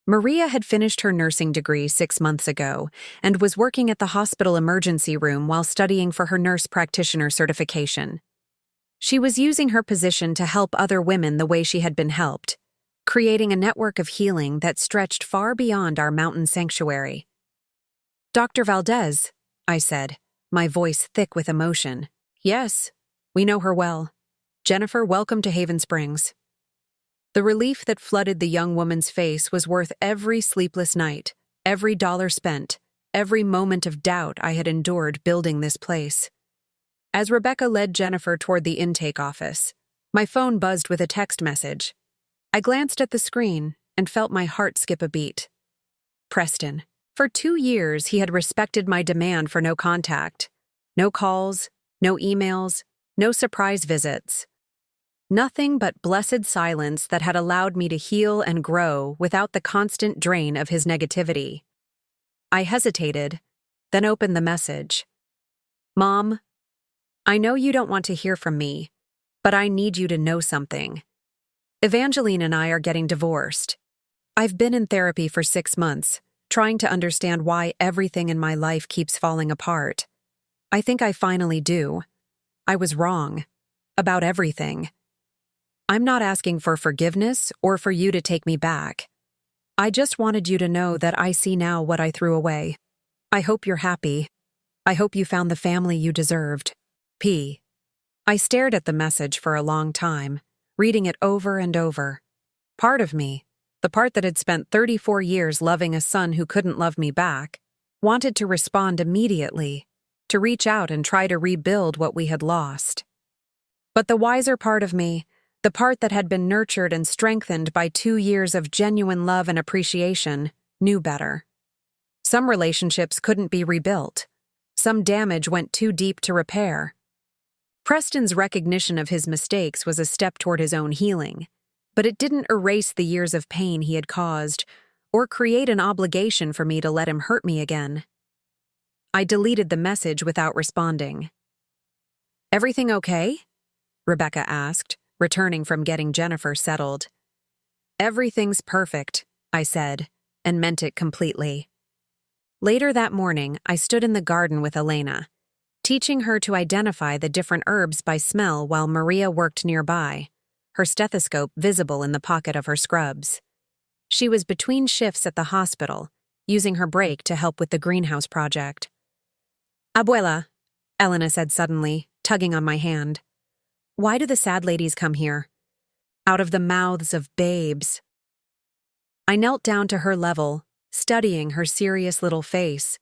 Maria had finished her nursing degree 6 months ago and was working at the hospital emergency room while studying for her nurse practitioner certification. She was using her position to help other women the way she had been helped, creating a network of healing that stretched far beyond our mountain sanctuary. "Dr. Valdez," I said, my voice thick with emotion. "Yes, we know her well. Jennifer, welcome to Haven Springs." The relief that flooded the young woman's face was worth every sleepless night, every dollar spent, every moment of doubt I had endured building this place. As Rebecca led Jennifer toward the intake office, my phone buzzed with a text message. I glanced at the screen and felt my heart skip a beat. Preston. For 2 years, he had respected my demand for no contact. No calls, no emails, no surprise visits. Nothing but blessed silence that had allowed me to heal and grow without the constant drain of his negativity. I hesitated, then opened the message. "Mom, I know you don't want to hear from me, but I need you to know something. Evangeline and I are getting divorced. I've been in therapy for 6 months, trying to understand why everything in my life keeps falling apart. I think I finally do. I was wrong. About everything. I'm not asking for forgiveness or for you to take me back. I just wanted you to know that I see now what I threw away. I hope you're happy. I hope you found the family you deserved. P." I stared at the message for a long time, reading it over and over. Part of me, the part that had spent 34 years loving a son who couldn't love me back, wanted to respond immediately, to reach out and try to rebuild what we had lost. But the wiser part of me, the part that had been nurtured and strengthened by 2 years of genuine love and appreciation, knew better. Some relationships couldn't be rebuilt. Some damage went too deep to repair. Preston's recognition of his mistakes was a step toward his own healing, but it didn't erase the years of pain he had caused or create an obligation for me to let him hurt me again. I deleted the message without responding. "Everything okay?" Rebecca asked, returning from getting Jennifer settled. "Everything's perfect," I said, and meant it completely. Later that morning, I stood in the garden with Elena, teaching her to identify the different herbs by smell while Maria worked nearby, her stethoscope visible in the pocket of her scrubs. She was between shifts at the hospital, using her break to help with the greenhouse project. "Abuela," Elena said suddenly, tugging on my hand. "Why do the sad ladies come here?" "Out of the mouths of babes." I knelt down to her level, studying her serious little face.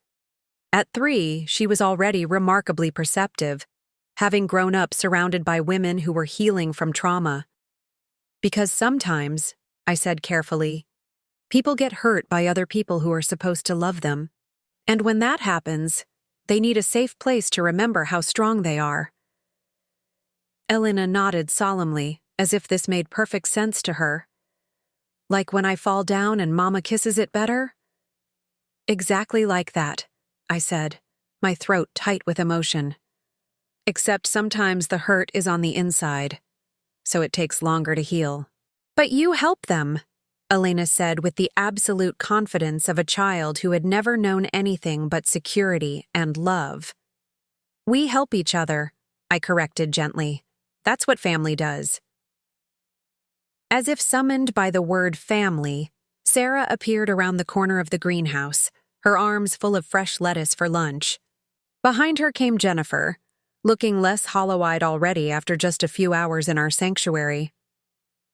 At 3, she was already remarkably perceptive, having grown up surrounded by women who were healing from trauma. "Because sometimes," I said carefully, "people get hurt by other people who are supposed to love them. And when that happens, they need a safe place to remember how strong they are." Elena nodded solemnly, as if this made perfect sense to her. "Like when I fall down and Mama kisses it better?" "Exactly like that," I said, my throat tight with emotion. "Except sometimes the hurt is on the inside, so it takes longer to heal." "But you help them," Elena said with the absolute confidence of a child who had never known anything but security and love. "We help each other," I corrected gently. "That's what family does." As if summoned by the word family, Sarah appeared around the corner of the greenhouse, her arms full of fresh lettuce for lunch. Behind her came Jennifer, looking less hollow-eyed already after just a few hours in our sanctuary.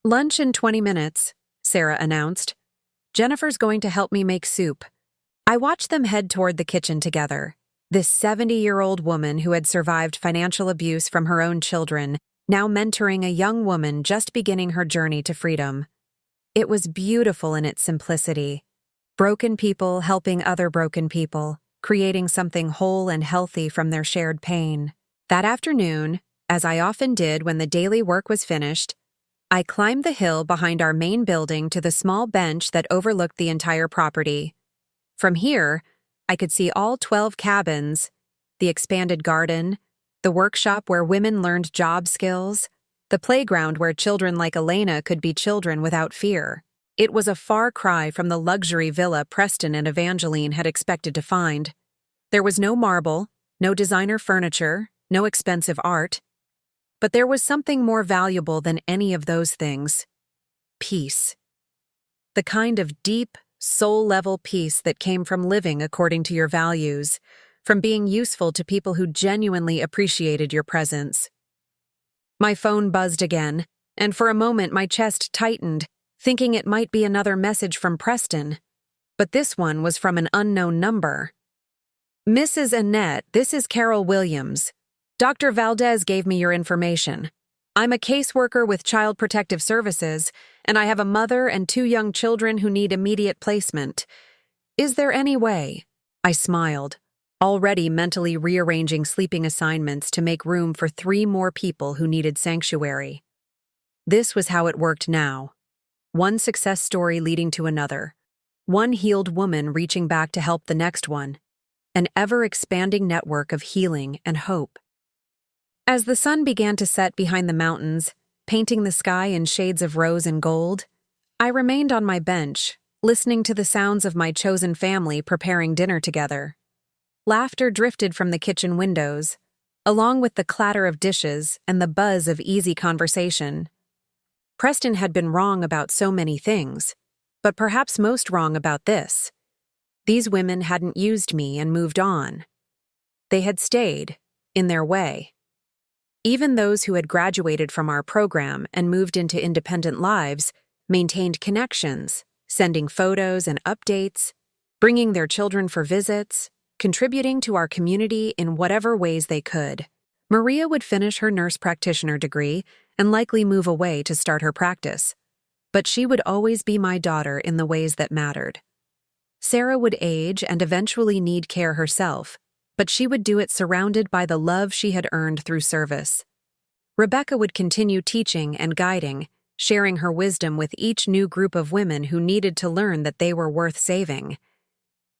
"Lunch in 20 minutes, Sarah announced. "Jennifer's going to help me make soup." I watched them head toward the kitchen together, this 70-year-old woman who had survived financial abuse from her own children, now mentoring a young woman just beginning her journey to freedom. It was beautiful in its simplicity. Broken people helping other broken people, creating something whole and healthy from their shared pain. That afternoon, as I often did when the daily work was finished, I climbed the hill behind our main building to the small bench that overlooked the entire property. From here, I could see all 12 cabins, the expanded garden, the workshop where women learned job skills, the playground where children like Elena could be children without fear. It was a far cry from the luxury villa Preston and Evangeline had expected to find. There was no marble, no designer furniture, no expensive art. But there was something more valuable than any of those things: peace. The kind of deep, soul-level peace that came from living according to your values, from being useful to people who genuinely appreciated your presence. My phone buzzed again, and for a moment my chest tightened, thinking it might be another message from Preston. But this one was from an unknown number. "Mrs. Annette, this is Carol Williams. Dr. Valdez gave me your information. I'm a caseworker with Child Protective Services, and I have a mother and 2 young children who need immediate placement. Is there any way?" I smiled, already mentally rearranging sleeping assignments to make room for 3 more people who needed sanctuary. This was how it worked now. One success story leading to another. One healed woman reaching back to help the next one. An ever-expanding network of healing and hope. As the sun began to set behind the mountains, painting the sky in shades of rose and gold, I remained on my bench, listening to the sounds of my chosen family preparing dinner together. Laughter drifted from the kitchen windows, along with the clatter of dishes and the buzz of easy conversation. Preston had been wrong about so many things, but perhaps most wrong about this. These women hadn't used me and moved on. They had stayed, in their way. Even those who had graduated from our program and moved into independent lives maintained connections, sending photos and updates, bringing their children for visits, contributing to our community in whatever ways they could. Maria would finish her nurse practitioner degree and likely move away to start her practice, but she would always be my daughter in the ways that mattered. Sarah would age and eventually need care herself, but she would do it surrounded by the love she had earned through service. Rebecca would continue teaching and guiding, sharing her wisdom with each new group of women who needed to learn that they were worth saving.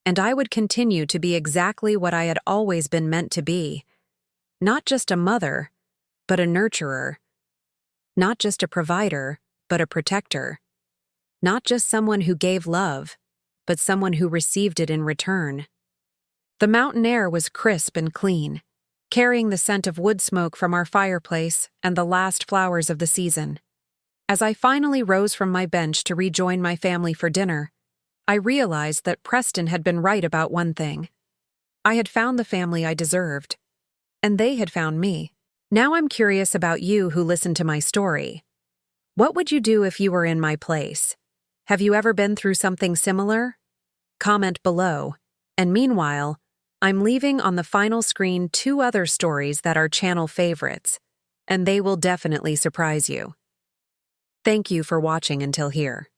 And I would continue to be exactly what I had always been meant to be. Not just a mother, but a nurturer. Not just a provider, but a protector. Not just someone who gave love, but someone who received it in return. The mountain air was crisp and clean, carrying the scent of wood smoke from our fireplace and the last flowers of the season. As I finally rose from my bench to rejoin my family for dinner, I realized that Preston had been right about one thing. I had found the family I deserved, and they had found me. Now I'm curious about you who listened to my story. What would you do if you were in my place? Have you ever been through something similar? Comment below. And meanwhile, I'm leaving on the final screen 2 other stories that are channel favorites, and they will definitely surprise you. Thank you for watching until here.